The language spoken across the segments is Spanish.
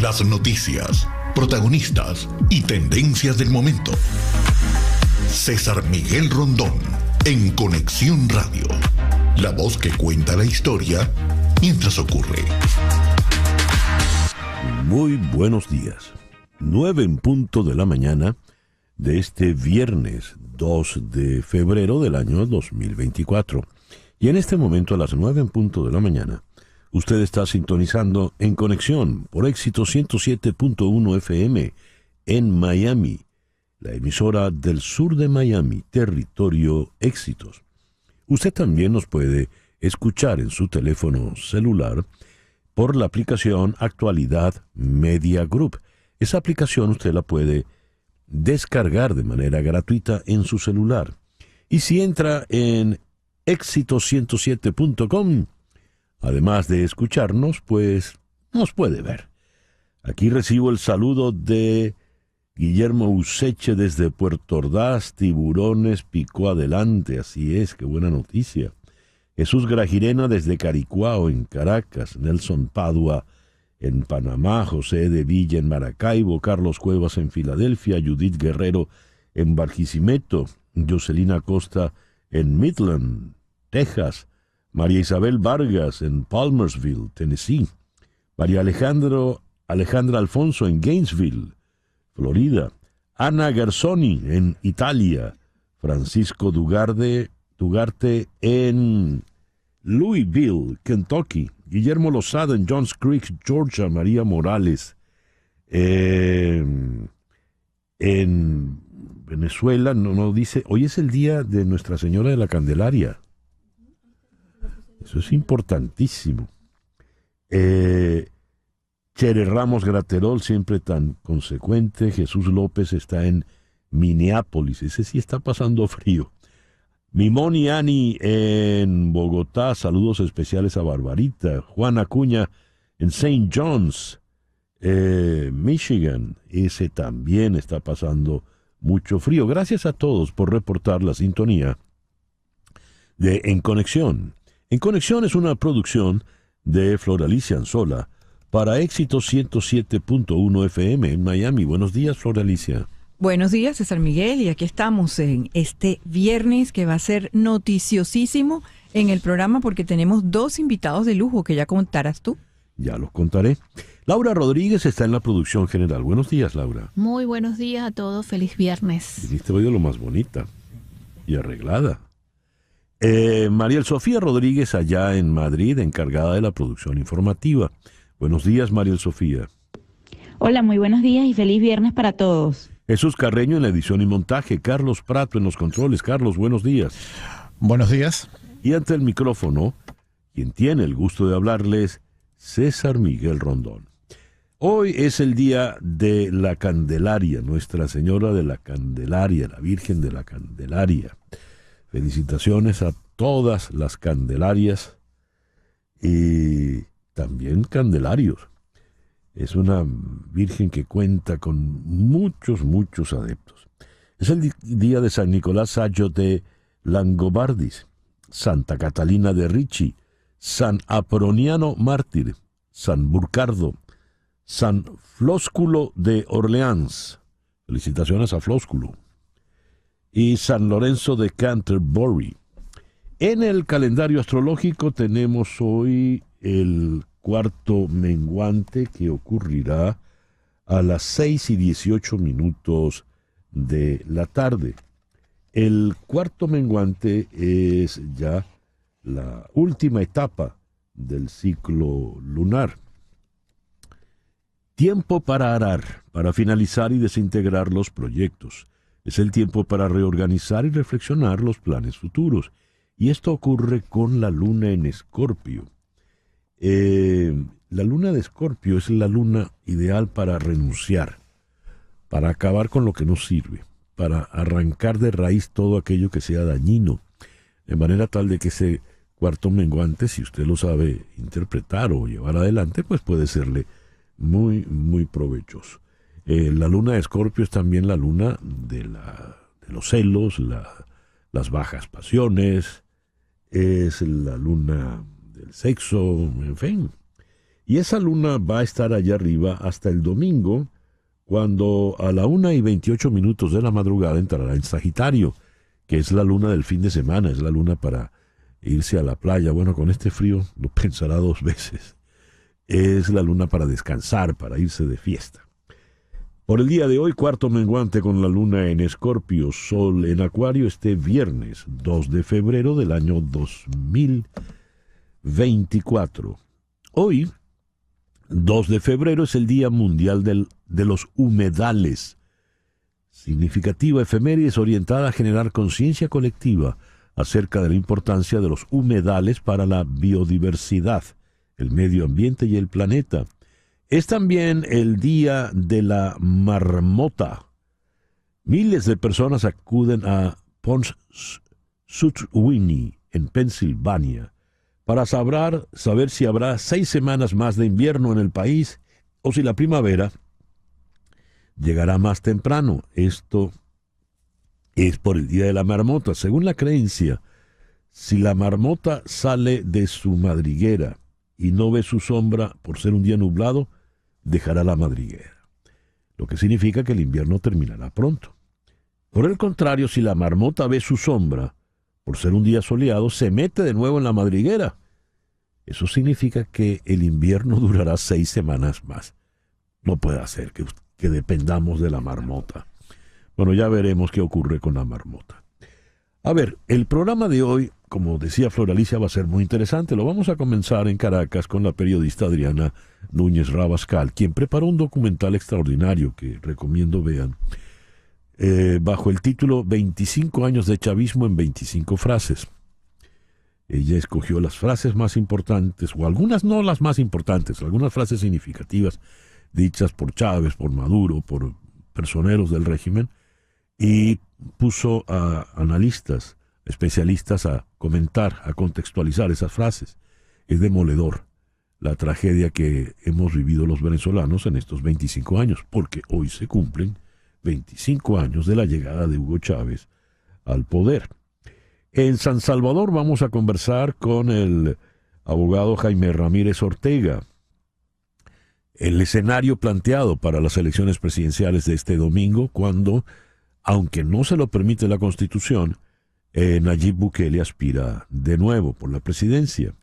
Las noticias, protagonistas y tendencias del momento. César Miguel Rondón, en Conexión Radio. La voz que cuenta la historia mientras ocurre. Muy buenos días. 9 en punto de la mañana de este viernes 2 de febrero del año 2024. Y en este momento, a las 9 en punto de la mañana, usted está sintonizando En Conexión por Éxito 107.1 FM en Miami, la emisora del sur de Miami, territorio Éxitos. Usted también nos puede escuchar en su teléfono celular por la aplicación Actualidad Media Group. Esa aplicación usted la puede descargar de manera gratuita en su celular. Y si entra en éxito107.com, además de escucharnos, pues nos puede ver. Aquí recibo el saludo de Guillermo Useche desde Puerto Ordaz. Tiburones picó adelante, así es, qué buena noticia. Jesús Grajirena desde Caricuao en Caracas, Nelson Padua en Panamá, José de Villa en Maracaibo, Carlos Cuevas en Filadelfia, Judith Guerrero en Barquisimeto, Jocelyn Acosta en Midland, Texas, María Isabel Vargas en Palmersville, Tennessee, María Alejandra Alfonso en Gainesville, Florida, Ana Garzoni en Italia, Francisco Dugarte en Louisville, Kentucky, Guillermo Lozada en Johns Creek, Georgia, María Morales en Venezuela, no dice, hoy es el día de Nuestra Señora de la Candelaria. Eso es importantísimo. Chere Ramos Graterol, siempre tan consecuente. Jesús López está en Minneapolis, ese sí está pasando frío. Mimoni Ani en Bogotá, saludos especiales a Barbarita. Juan Acuña en St. John's, Michigan, ese también está pasando mucho frío. Gracias a todos por reportar la sintonía de En Conexión. En Conexión es una producción de Floralicia Anzola para Éxito 107.1 FM en Miami. Buenos días, Floralicia. Buenos días, César Miguel, y aquí estamos en este viernes que va a ser noticiosísimo en el programa porque tenemos dos invitados de lujo que ya contarás tú. Ya los contaré. Laura Rodríguez está en la producción general. Buenos días, Laura. Muy buenos días a todos, feliz viernes. Viniste hoy de lo más bonita y arreglada. Mariel Sofía Rodríguez allá en Madrid, encargada de la producción informativa. Buenos días, Mariel Sofía. Hola, muy buenos días y feliz viernes para todos. Jesús Carreño en la edición y montaje, Carlos Prato en los controles. Carlos, buenos días. Buenos días. Y ante el micrófono, quien tiene el gusto de hablarles, César Miguel Rondón. Hoy es el día de la Candelaria, Nuestra Señora de la Candelaria, la Virgen de la Candelaria. Felicitaciones a todas las Candelarias y también Candelarios. Es una virgen que cuenta con muchos adeptos. Es el día de San Nicolás Saggio de Langobardis, Santa Catalina de Ricci, San Aproniano Mártir, San Burcardo, San Flósculo de Orleans. Felicitaciones a Flósculo. Y San Lorenzo de Canterbury. En el calendario astrológico tenemos hoy el cuarto menguante que ocurrirá a las 6:18 de la tarde. El cuarto menguante es ya la última etapa del ciclo lunar. Tiempo para arar, para finalizar y desintegrar los proyectos. Es el tiempo para reorganizar y reflexionar los planes futuros. Y esto ocurre con la luna en Escorpio. La luna de Escorpio es la luna ideal para renunciar, para acabar con lo que no sirve, para arrancar de raíz todo aquello que sea dañino, de manera tal de que ese cuarto menguante, si usted lo sabe interpretar o llevar adelante, pues puede serle muy provechoso. La luna de Escorpio es también la luna de los celos, las bajas pasiones, es la luna del sexo, en fin. Y esa luna va a estar allá arriba hasta el domingo, cuando a la 1:28 de la madrugada entrará en Sagitario, que es la luna del fin de semana, es la luna para irse a la playa. Bueno, con este frío lo pensará dos veces. Es la luna para descansar, para irse de fiesta. Por el día de hoy, cuarto menguante con la luna en Escorpio, Sol en Acuario, este viernes 2 de febrero del año 2024. Hoy, 2 de febrero, es el Día Mundial de los Humedales. Significativa efeméride orientada a generar conciencia colectiva acerca de la importancia de los humedales para la biodiversidad, el medio ambiente y el planeta. Es también el Día de la Marmota. Miles de personas acuden a Ponsutwini, en Pensilvania, para saber si habrá 6 semanas más de invierno en el país o si la primavera llegará más temprano. Esto es por el Día de la Marmota. Según la creencia, si la marmota sale de su madriguera y no ve su sombra por ser un día nublado, dejará la madriguera, lo que significa que el invierno terminará pronto. Por el contrario, si la marmota ve su sombra por ser un día soleado, se mete de nuevo en la madriguera. Eso significa que el invierno durará 6 semanas más. No puede ser que dependamos de la marmota. Bueno, ya veremos qué ocurre con la marmota. A ver, el programa de hoy, como decía Floralicia, va a ser muy interesante. Lo vamos a comenzar en Caracas con la periodista Adriana Núñez Rabascal, quien preparó un documental extraordinario que recomiendo vean, bajo el título 25 años de chavismo en 25 frases. Ella escogió las frases más importantes, o algunas no las más importantes, algunas frases significativas dichas por Chávez, por Maduro, por personeros del régimen, y puso a analistas, especialistas a comentar, a contextualizar esas frases. Es demoledor la tragedia que hemos vivido los venezolanos en estos 25 años, porque hoy se cumplen 25 años de la llegada de Hugo Chávez al poder. En San Salvador vamos a conversar con el abogado Jaime Ramírez Ortega. El escenario planteado para las elecciones presidenciales de este domingo, cuando, aunque no se lo permite la Constitución, Nayib Bukele aspira de nuevo por la presidencia.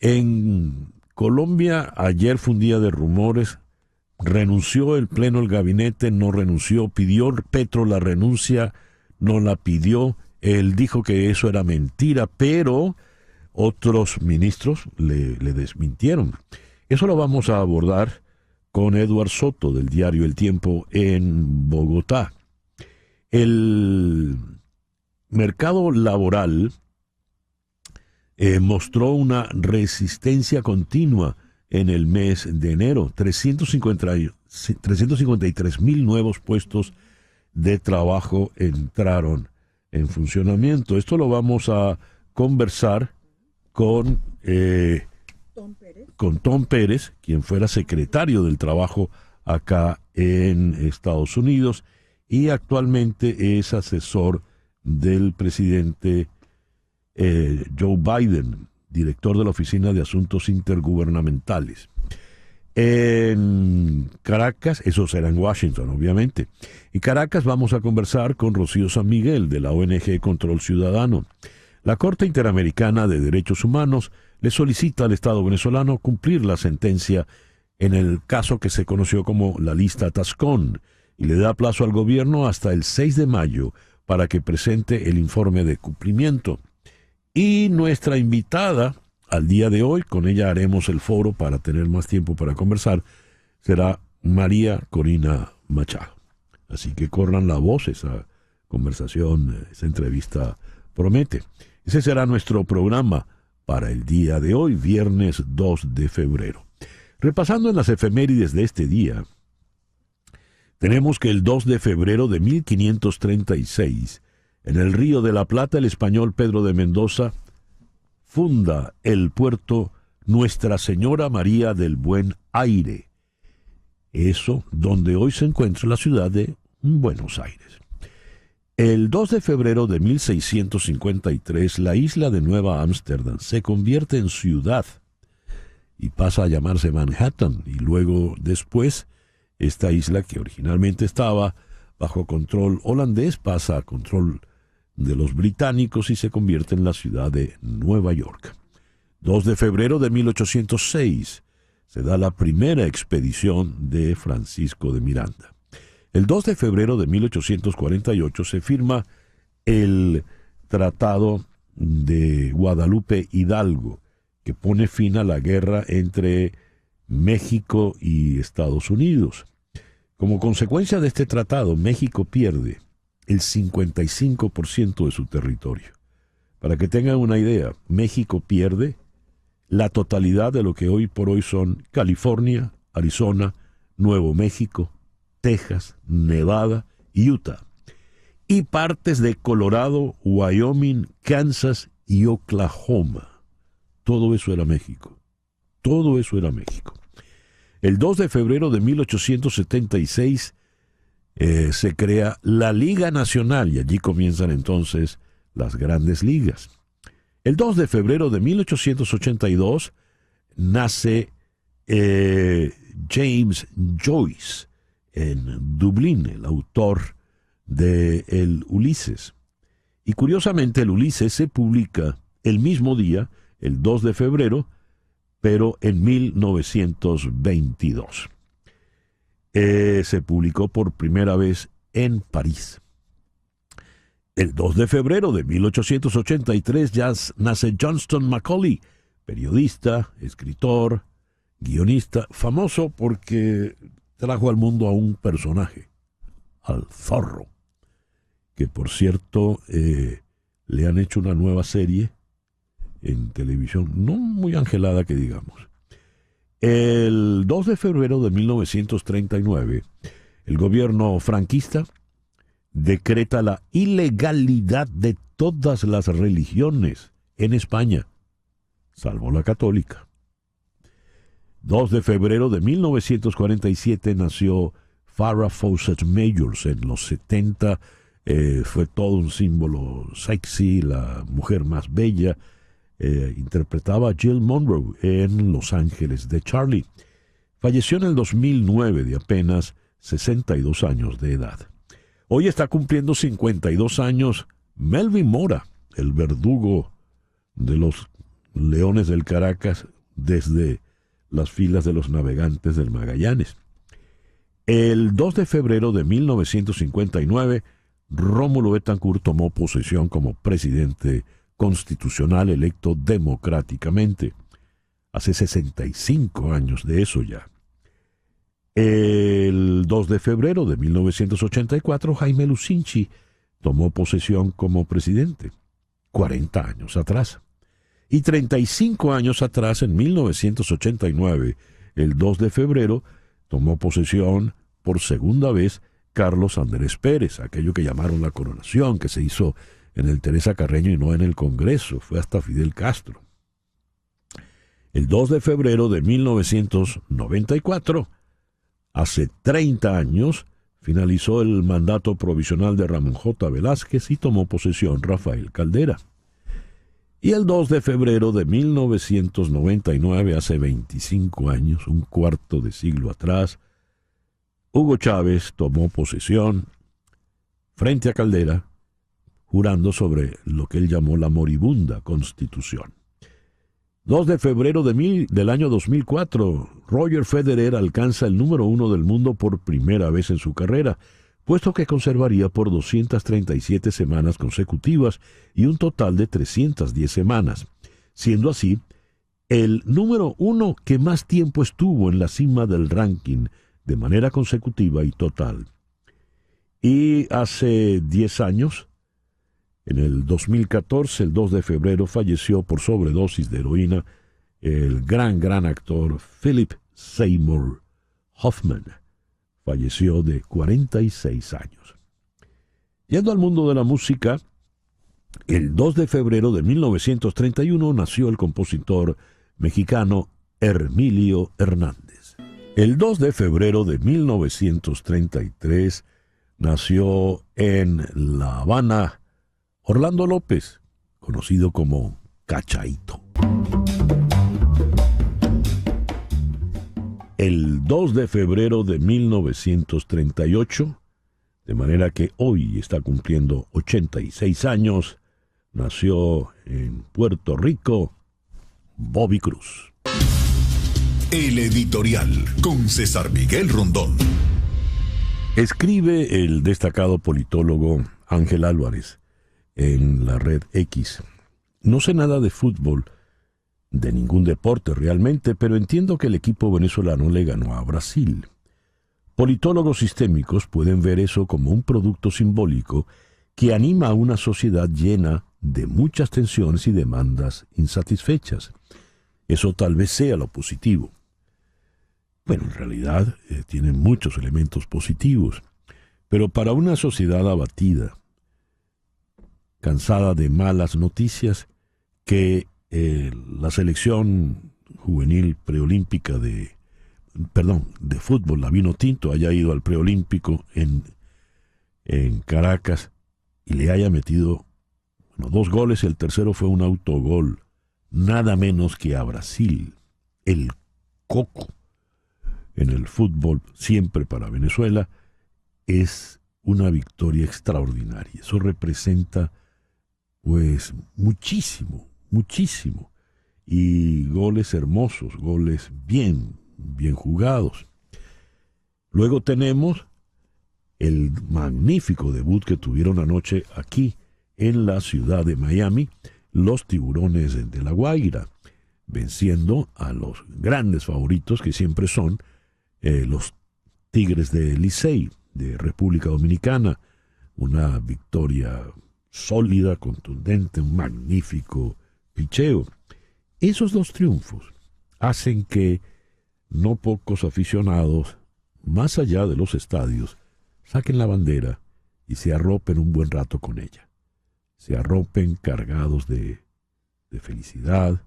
En Colombia, ayer fue un día de rumores. Renunció el pleno del gabinete, no renunció, pidió Petro la renuncia, no la pidió. Él dijo que eso era mentira, pero otros ministros le desmintieron. Eso lo vamos a abordar con Edward Soto del diario El Tiempo en Bogotá. El mercado laboral mostró una resistencia continua en el mes de enero. 353,000 nuevos puestos de trabajo entraron en funcionamiento. Esto lo vamos a conversar con Tom Pérez, quien fuera secretario del Trabajo acá en Estados Unidos y actualmente es asesor del presidente Joe Biden, director de la Oficina de Asuntos Intergubernamentales. En Caracas, eso será en Washington, obviamente. En Caracas vamos a conversar con Rocío San Miguel, de la ONG Control Ciudadano. La Corte Interamericana de Derechos Humanos le solicita al Estado venezolano cumplir la sentencia en el caso que se conoció como la lista Tascón y le da plazo al gobierno hasta el 6 de mayo para que presente el informe de cumplimiento. Y nuestra invitada al día de hoy, con ella haremos el foro para tener más tiempo para conversar, será María Corina Machado. Así que corran la voz, esa conversación, esa entrevista promete. Ese será nuestro programa para el día de hoy, viernes 2 de febrero. Repasando en las efemérides de este día, tenemos que el 2 de febrero de 1536, en el Río de la Plata, el español Pedro de Mendoza funda el puerto Nuestra Señora María del Buen Aire. Eso donde hoy se encuentra la ciudad de Buenos Aires. El 2 de febrero de 1653, la isla de Nueva Ámsterdam se convierte en ciudad y pasa a llamarse Manhattan, y luego después esta isla, que originalmente estaba bajo control holandés, pasa a control de los británicos y se convierte en la ciudad de Nueva York. 2 de febrero de 1806 se da la primera expedición de Francisco de Miranda. El 2 de febrero de 1848 se firma el Tratado de Guadalupe Hidalgo, que pone fin a la guerra entre México y Estados Unidos. Como consecuencia de este tratado, México pierde el 55% de su territorio. Para que tengan una idea, México pierde la totalidad de lo que hoy por hoy son California, Arizona, Nuevo México, Texas, Nevada y Utah, y partes de Colorado, Wyoming, Kansas y Oklahoma. Todo eso era México. Todo eso era México. El 2 de febrero de 1876 se crea la Liga Nacional y allí comienzan entonces las grandes ligas. El 2 de febrero de 1882 nace James Joyce en Dublín, el autor de el Ulises. Y curiosamente el Ulises se publica el mismo día, el 2 de febrero, pero en 1922. Se publicó por primera vez en París. El 2 de febrero de 1883 ya nace Johnston Macaulay, periodista, escritor, guionista, famoso porque trajo al mundo a un personaje, al Zorro, que por cierto le han hecho una nueva serie en televisión, no muy angelada que digamos. El 2 de febrero de 1939, el gobierno franquista decreta la ilegalidad de todas las religiones en España, salvo la católica. 2 de febrero de 1947 nació Farrah Fawcett Mayors. En los 70 fue todo un símbolo sexy, la mujer más bella. Interpretaba a Jill Monroe en Los Ángeles de Charlie. Falleció en el 2009 de apenas 62 años de edad. Hoy está cumpliendo 52 años Melvin Mora, el verdugo de los Leones del Caracas desde las filas de los navegantes del Magallanes. El 2 de febrero de 1959, Rómulo Betancourt tomó posesión como presidente constitucional electo democráticamente. Hace 65 años de eso ya. El 2 de febrero de 1984, Jaime Lucinchi tomó posesión como presidente, 40 años atrás. Y 35 años atrás, en 1989, el 2 de febrero, tomó posesión por segunda vez Carlos Andrés Pérez, aquello que llamaron la coronación, que se hizo en el Teresa Carreño y no en el Congreso, fue hasta Fidel Castro. El 2 de febrero de 1994, hace 30 años, finalizó el mandato provisional de Ramón J. Velázquez y tomó posesión Rafael Caldera. Y el 2 de febrero de 1999, hace 25 años, un cuarto de siglo atrás, Hugo Chávez tomó posesión frente a Caldera, jurando sobre lo que él llamó la moribunda Constitución. 2 de febrero del año 2004, Roger Federer alcanza el número 1 del mundo por primera vez en su carrera, puesto que conservaría por 237 semanas consecutivas y un total de 310 semanas, siendo así el número 1 que más tiempo estuvo en la cima del ranking de manera consecutiva y total. Y hace 10 años, en el 2014, el 2 de febrero, falleció por sobredosis de heroína el gran actor Philip Seymour Hoffman. Falleció de 46 años. Yendo al mundo de la música, el 2 de febrero de 1931 nació el compositor mexicano Hermilio Hernández. El 2 de febrero de 1933 nació en La Habana Orlando López, conocido como Cachaito. el 2 de febrero de 1938, de manera que hoy está cumpliendo 86 años, nació en Puerto Rico Bobby Cruz. El editorial con César Miguel Rondón. Escribe el destacado politólogo Ángel Álvarez en la red X. No sé nada de fútbol, de ningún deporte realmente, pero entiendo que el equipo venezolano le ganó a Brasil. Politólogos sistémicos pueden ver eso como un producto simbólico que anima a una sociedad llena de muchas tensiones y demandas insatisfechas. Eso tal vez sea lo positivo. Bueno, en realidad tiene muchos elementos positivos, pero para una sociedad abatida, cansada de malas noticias, que la selección juvenil preolímpica de fútbol, la Vinotinto, haya ido al preolímpico en Caracas y le haya metido 2 goles, el tercero fue un autogol, nada menos que a Brasil, el coco en el fútbol, siempre para Venezuela, es una victoria extraordinaria. Eso representa, pues, muchísimo, muchísimo. Y goles hermosos, goles bien jugados. Luego tenemos el magnífico debut que tuvieron anoche aquí en la ciudad de Miami, los Tiburones de La Guaira, venciendo a los grandes favoritos que siempre son los Tigres de Licey, de República Dominicana. Una victoria sólida, contundente, un magnífico picheo. Esos 2 triunfos hacen que no pocos aficionados, más allá de los estadios, saquen la bandera y se arropen un buen rato con ella. Se arropen cargados de felicidad,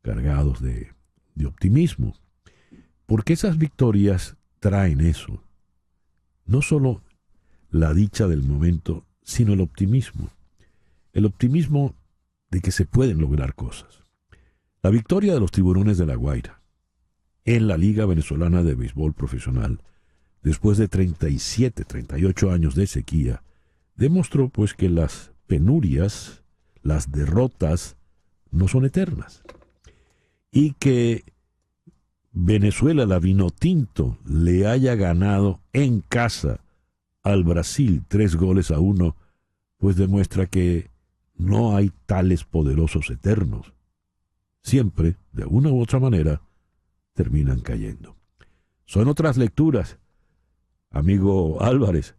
cargados de optimismo. Porque esas victorias traen eso. No solo la dicha del momento, sino el optimismo. El optimismo de que se pueden lograr cosas. La victoria de los Tiburones de La Guaira en la Liga Venezolana de Béisbol Profesional, después de 38 años de sequía, demostró pues que las penurias, las derrotas, no son eternas. Y que Venezuela, la Vinotinto, le haya ganado en casa al Brasil 3-1, pues demuestra que no hay tales poderosos eternos. Siempre, de una u otra manera, terminan cayendo. Son otras lecturas, amigo Álvarez,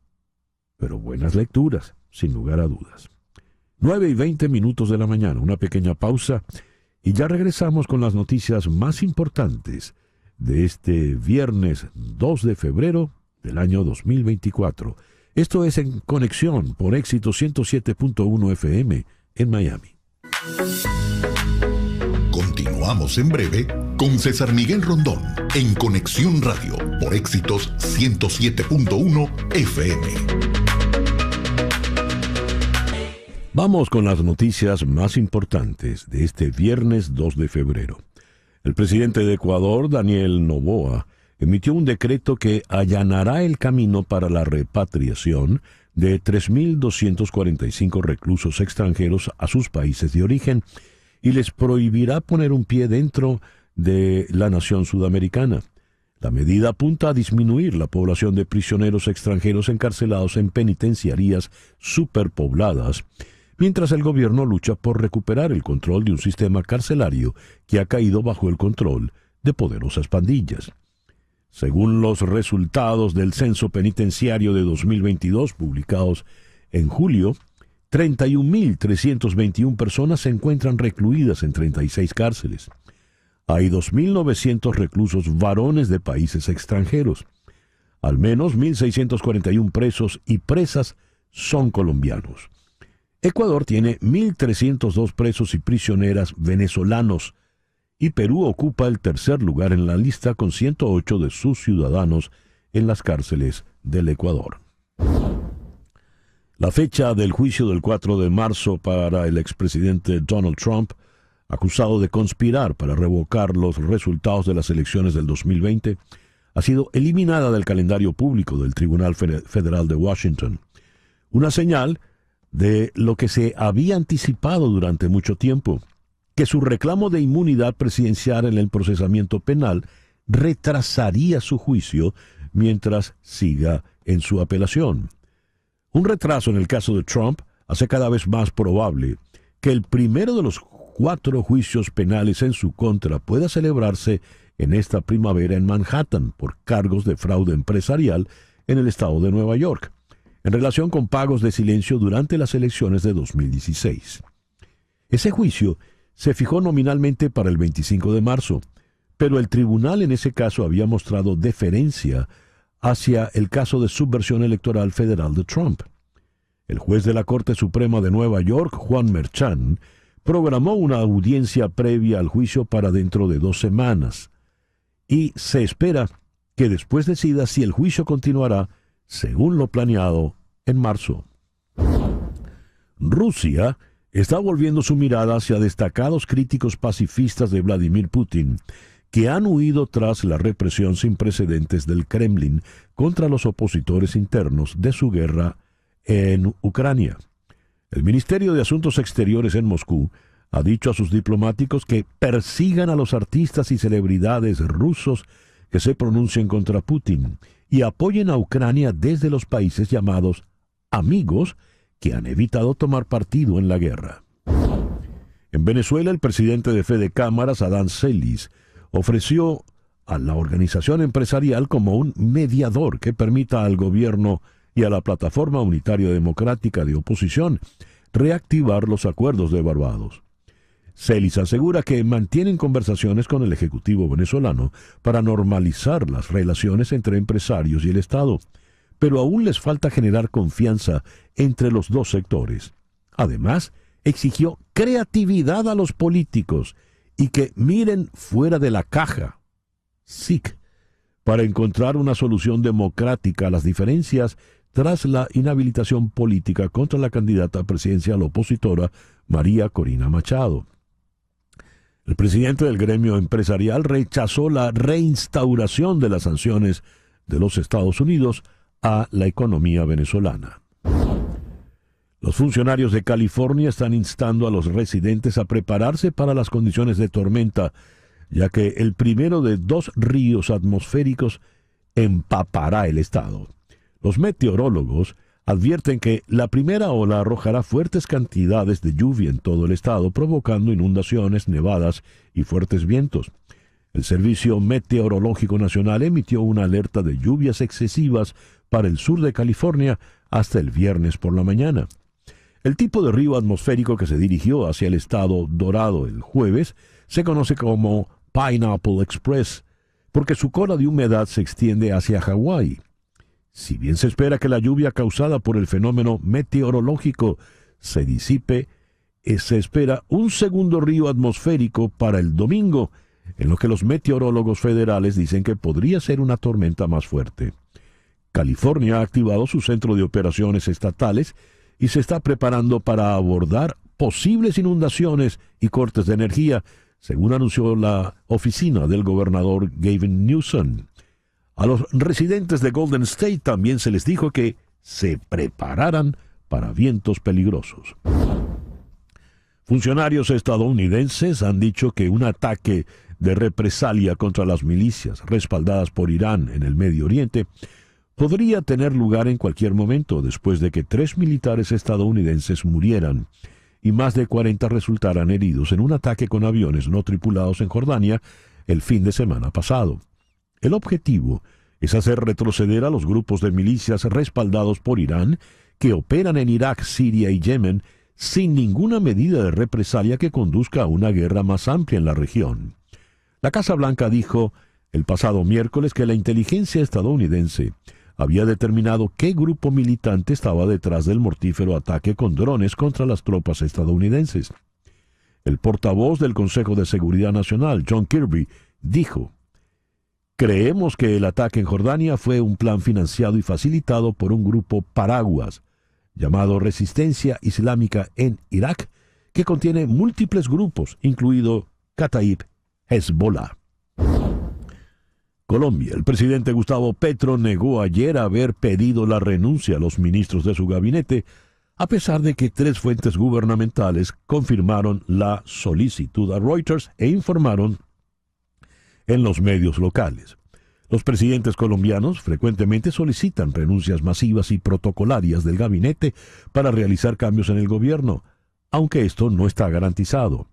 pero buenas lecturas, sin lugar a dudas. 9:20 de la mañana, una pequeña pausa, y ya regresamos con las noticias más importantes de este viernes 2 de febrero del año 2024. Esto es En Conexión por Éxito 107.1 FM en Miami. Continuamos en breve con César Miguel Rondón en Conexión Radio por Éxitos 107.1 FM. Vamos con las noticias más importantes de este viernes 2 de febrero. El presidente de Ecuador, Daniel Noboa, emitió un decreto que allanará el camino para la repatriación de 3.245 reclusos extranjeros a sus países de origen y les prohibirá poner un pie dentro de la nación sudamericana. La medida apunta a disminuir la población de prisioneros extranjeros encarcelados en penitenciarías superpobladas, mientras el gobierno lucha por recuperar el control de un sistema carcelario que ha caído bajo el control de poderosas pandillas. Según los resultados del censo penitenciario de 2022 publicados en julio, 31.321 personas se encuentran recluidas en 36 cárceles. Hay 2.900 reclusos varones de países extranjeros. Al menos 1.641 presos y presas son colombianos. Ecuador tiene 1.302 presos y prisioneras venezolanos, y Perú ocupa el tercer lugar en la lista con 108 de sus ciudadanos en las cárceles del Ecuador. La fecha del juicio del 4 de marzo para el expresidente Donald Trump acusado de conspirar para revocar los resultados de las elecciones del 2020, ha sido eliminada del calendario público del Tribunal Federal de Washington. Una señal de lo que se había anticipado durante mucho tiempo, que su reclamo de inmunidad presidencial en el procesamiento penal retrasaría su juicio mientras siga en su apelación. Un retraso en el caso de Trump hace cada vez más probable que el primero de los 4 juicios penales en su contra pueda celebrarse en esta primavera en Manhattan por cargos de fraude empresarial en el estado de Nueva York, en relación con pagos de silencio durante las elecciones de 2016. Ese juicio se fijó nominalmente para el 25 de marzo, pero el tribunal en ese caso había mostrado deferencia hacia el caso de subversión electoral federal de Trump. El juez de la Corte Suprema de Nueva York, Juan Merchan, programó una audiencia previa al juicio para dentro de 2 semanas, y se espera que después decida si el juicio continuará, según lo planeado, en marzo. Rusia está volviendo su mirada hacia destacados críticos pacifistas de Vladimir Putin, que han huido tras la represión sin precedentes del Kremlin contra los opositores internos de su guerra en Ucrania. El Ministerio de Asuntos Exteriores en Moscú ha dicho a sus diplomáticos que persigan a los artistas y celebridades rusos que se pronuncien contra Putin y apoyen a Ucrania desde los países llamados amigos que han evitado tomar partido en la guerra. En Venezuela, el presidente de Fede Cámaras, Adán Celis, ofreció a la organización empresarial como un mediador que permita al gobierno y a la Plataforma Unitaria Democrática de Oposición reactivar los acuerdos de Barbados. Celis asegura que mantienen conversaciones con el Ejecutivo venezolano para normalizar las relaciones entre empresarios y el Estado, pero aún les falta generar confianza entre los dos sectores. Además, exigió creatividad a los políticos y que miren fuera de la caja, SIC, para encontrar una solución democrática a las diferencias tras la inhabilitación política contra la candidata presidencial opositora María Corina Machado. El presidente del gremio empresarial rechazó la reinstauración de las sanciones de los Estados Unidos a la economía venezolana. Los funcionarios de California están instando a los residentes a prepararse para las condiciones de tormenta, ya que el primero de 2 ríos atmosféricos empapará el estado. Los meteorólogos advierten que la primera ola arrojará fuertes cantidades de lluvia en todo el estado, provocando inundaciones, nevadas y fuertes vientos. El Servicio Meteorológico Nacional emitió una alerta de lluvias excesivas para el sur de California hasta el viernes por la mañana. El tipo de río atmosférico que se dirigió hacia el estado Dorado el jueves se conoce como Pineapple Express, porque su cola de humedad se extiende hacia Hawái. Si bien se espera que la lluvia causada por el fenómeno meteorológico se disipe, se espera un segundo río atmosférico para el domingo, en lo que los meteorólogos federales dicen que podría ser una tormenta más fuerte. California ha activado su centro de operaciones estatales y se está preparando para abordar posibles inundaciones y cortes de energía, según anunció la oficina del gobernador Gavin Newsom. A los residentes de Golden State también se les dijo que se prepararan para vientos peligrosos. Funcionarios estadounidenses han dicho que un ataque de represalia contra las milicias respaldadas por Irán en el Medio Oriente podría tener lugar en cualquier momento después de que 3 militares estadounidenses murieran y más de 40 resultaran heridos en un ataque con aviones no tripulados en Jordania el fin de semana pasado. El objetivo es hacer retroceder a los grupos de milicias respaldados por Irán que operan en Irak, Siria y Yemen sin ninguna medida de represalia que conduzca a una guerra más amplia en la región. La Casa Blanca dijo el pasado miércoles que la inteligencia estadounidense había determinado qué grupo militante estaba detrás del mortífero ataque con drones contra las tropas estadounidenses. El portavoz del Consejo de Seguridad Nacional, John Kirby, dijo: "Creemos que el ataque en Jordania fue un plan financiado y facilitado por un grupo paraguas llamado Resistencia Islámica en Irak, que contiene múltiples grupos, incluido Kataib Hezbollah. Colombia. El presidente Gustavo Petro negó ayer haber pedido la renuncia a los ministros de su gabinete, a pesar de que 3 fuentes gubernamentales confirmaron la solicitud a Reuters e informaron en los medios locales. Los presidentes colombianos frecuentemente solicitan renuncias masivas y protocolarias del gabinete para realizar cambios en el gobierno, aunque esto no está garantizado.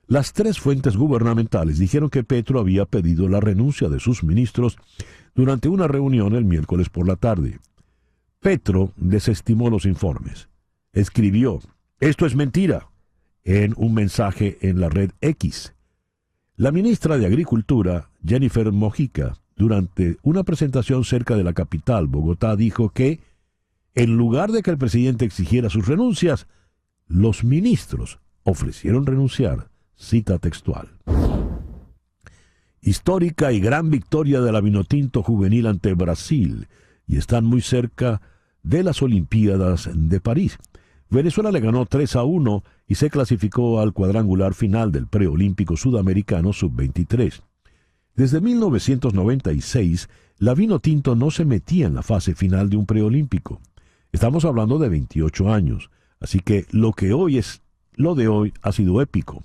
Las 3 fuentes gubernamentales dijeron que Petro había pedido la renuncia de sus ministros durante una reunión el miércoles por la tarde. Petro desestimó los informes. Escribió: "Esto es mentira", en un mensaje en la red X. La ministra de Agricultura, Jennifer Mojica, durante una presentación cerca de la capital, Bogotá, dijo que, en lugar de que el presidente exigiera sus renuncias, los ministros ofrecieron renunciar. Cita textual. Histórica y gran victoria de la Vinotinto juvenil ante Brasil, y están muy cerca de las Olimpiadas de París. Venezuela le ganó 3-1 y se clasificó al cuadrangular final del preolímpico sudamericano sub-23. Desde 1996, la Vinotinto no se metía en la fase final de un preolímpico. Estamos hablando de 28 años, así que lo de hoy ha sido épico.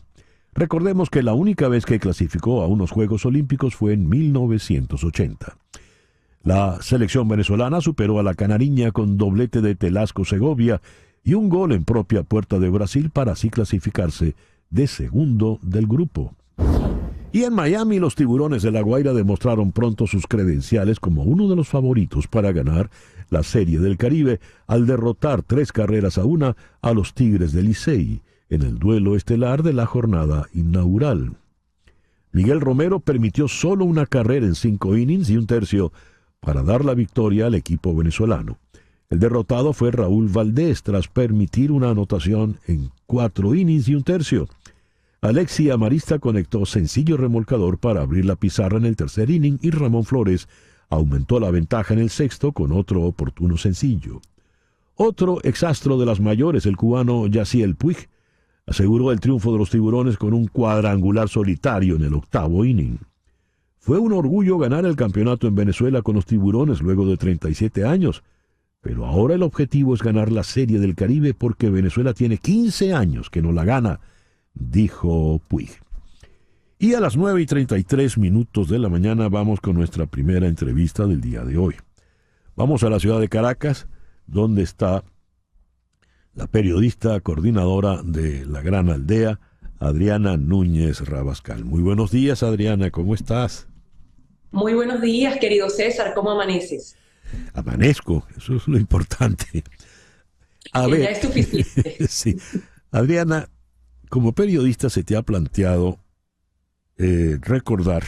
Recordemos que la única vez que clasificó a unos Juegos Olímpicos fue en 1980. La selección venezolana superó a la canariña con doblete de Telasco Segovia y un gol en propia puerta de Brasil para así clasificarse de segundo del grupo. Y en Miami, los Tiburones de La Guaira demostraron pronto sus credenciales como uno de los favoritos para ganar la Serie del Caribe al derrotar 3-1 a los Tigres del Licey en el duelo estelar de la jornada inaugural. Miguel Romero permitió solo una carrera en 5 innings y un tercio para dar la victoria al equipo venezolano. El derrotado fue Raúl Valdés tras permitir una anotación en 4 innings y un tercio. Alexi Amarista conectó sencillo remolcador para abrir la pizarra en el tercer inning y Ramón Flores aumentó la ventaja en el sexto con otro oportuno sencillo. Otro exastro de las mayores, el cubano Yaciel Puig, aseguró el triunfo de los Tiburones con un cuadrangular solitario en el 8º inning. Fue un orgullo ganar el campeonato en Venezuela con los Tiburones luego de 37 años, pero ahora el objetivo es ganar la Serie del Caribe porque Venezuela tiene 15 años que no la gana, dijo Puig. Y a las 9:33 de la mañana vamos con nuestra primera entrevista del día de hoy. Vamos a la ciudad de Caracas, donde está la periodista coordinadora de La Gran Aldea, Adriana Núñez Rabascal. Muy buenos días, Adriana, ¿cómo estás? Muy buenos días, querido César, ¿cómo amaneces? Amanezco, eso es lo importante. A ver, ya es suficiente. Sí. Adriana, como periodista se te ha planteado recordar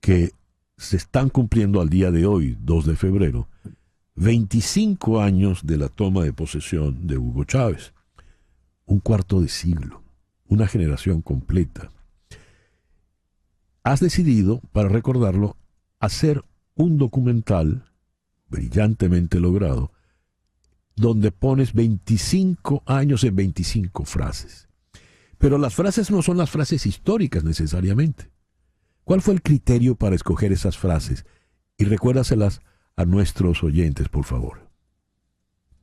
que se están cumpliendo al día de hoy, 2 de febrero, 25 años de la toma de posesión de Hugo Chávez. Un cuarto de siglo, una generación completa. Has decidido, para recordarlo, hacer un documental brillantemente logrado, donde pones 25 años en 25 frases. Pero las frases no son las frases históricas necesariamente. ¿Cuál fue el criterio para escoger esas frases? Y recuérdaselas a nuestros oyentes, por favor.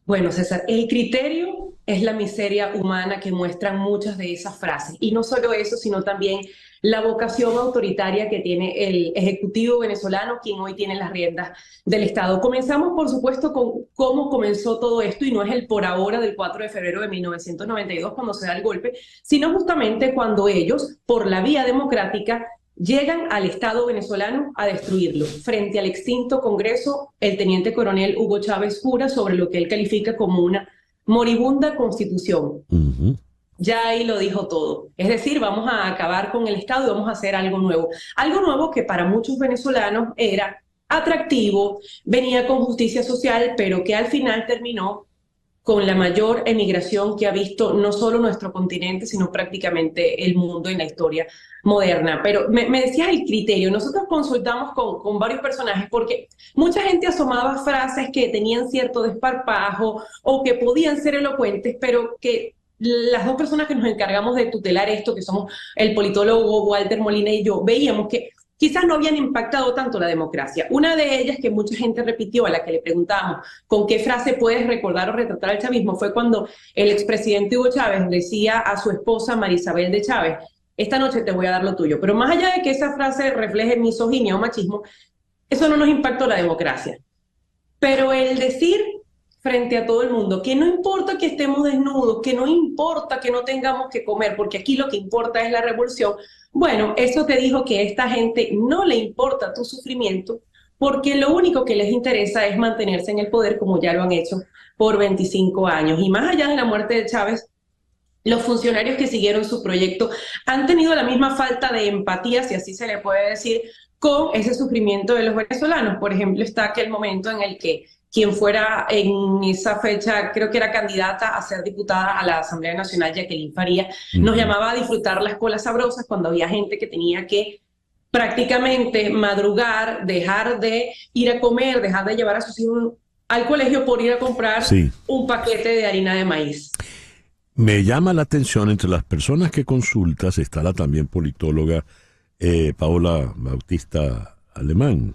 Bueno, César, el criterio es la miseria humana que muestran muchas de esas frases. Y no solo eso, sino también la vocación autoritaria que tiene el Ejecutivo venezolano, quien hoy tiene las riendas del Estado. Comenzamos, por supuesto, con cómo comenzó todo esto, y no es el por ahora del 4 de febrero de 1992 cuando se da el golpe, sino justamente cuando ellos, por la vía democrática, llegan al Estado venezolano a destruirlo. Frente al extinto Congreso, el teniente coronel Hugo Chávez jura sobre lo que él califica como una moribunda constitución. Ya ahí lo dijo todo. Es decir, vamos a acabar con el Estado y vamos a hacer algo nuevo. Algo nuevo que para muchos venezolanos era atractivo, venía con justicia social, pero que al final terminó con la mayor emigración que ha visto no solo nuestro continente, sino prácticamente el mundo en la historia moderna. Pero me decías el criterio. Nosotros consultamos con varios personajes porque mucha gente asomaba frases que tenían cierto desparpajo o que podían ser elocuentes, pero que las dos personas que nos encargamos de tutelar esto, que somos el politólogo Walter Molina y yo, veíamos que quizás no habían impactado tanto la democracia. Una de ellas que mucha gente repitió, a la que le preguntábamos con qué frase puedes recordar o retratar al chavismo, fue cuando el expresidente Hugo Chávez decía a su esposa María Isabel de Chávez: esta noche te voy a dar lo tuyo. Pero más allá de que esa frase refleje misoginia o machismo, eso no nos impactó la democracia. Pero el decir frente a todo el mundo que no importa que estemos desnudos, que no importa que no tengamos que comer, porque aquí lo que importa es la revolución, bueno, eso te dijo que a esta gente no le importa tu sufrimiento, porque lo único que les interesa es mantenerse en el poder, como ya lo han hecho por 25 años. Y más allá de la muerte de Chávez, los funcionarios que siguieron su proyecto han tenido la misma falta de empatía, si así se le puede decir, con ese sufrimiento de los venezolanos. Por ejemplo, está aquel momento en el que quien fuera en esa fecha, creo que era candidata a ser diputada a la Asamblea Nacional, Jacqueline Faría, nos llamaba a disfrutar las colas sabrosas cuando había gente que tenía que prácticamente madrugar, dejar de ir a comer, dejar de llevar a sus hijos al colegio por ir a comprar un paquete de harina de maíz. Me llama la atención, entre las personas que consultas está la también politóloga Paola Bautista Alemán.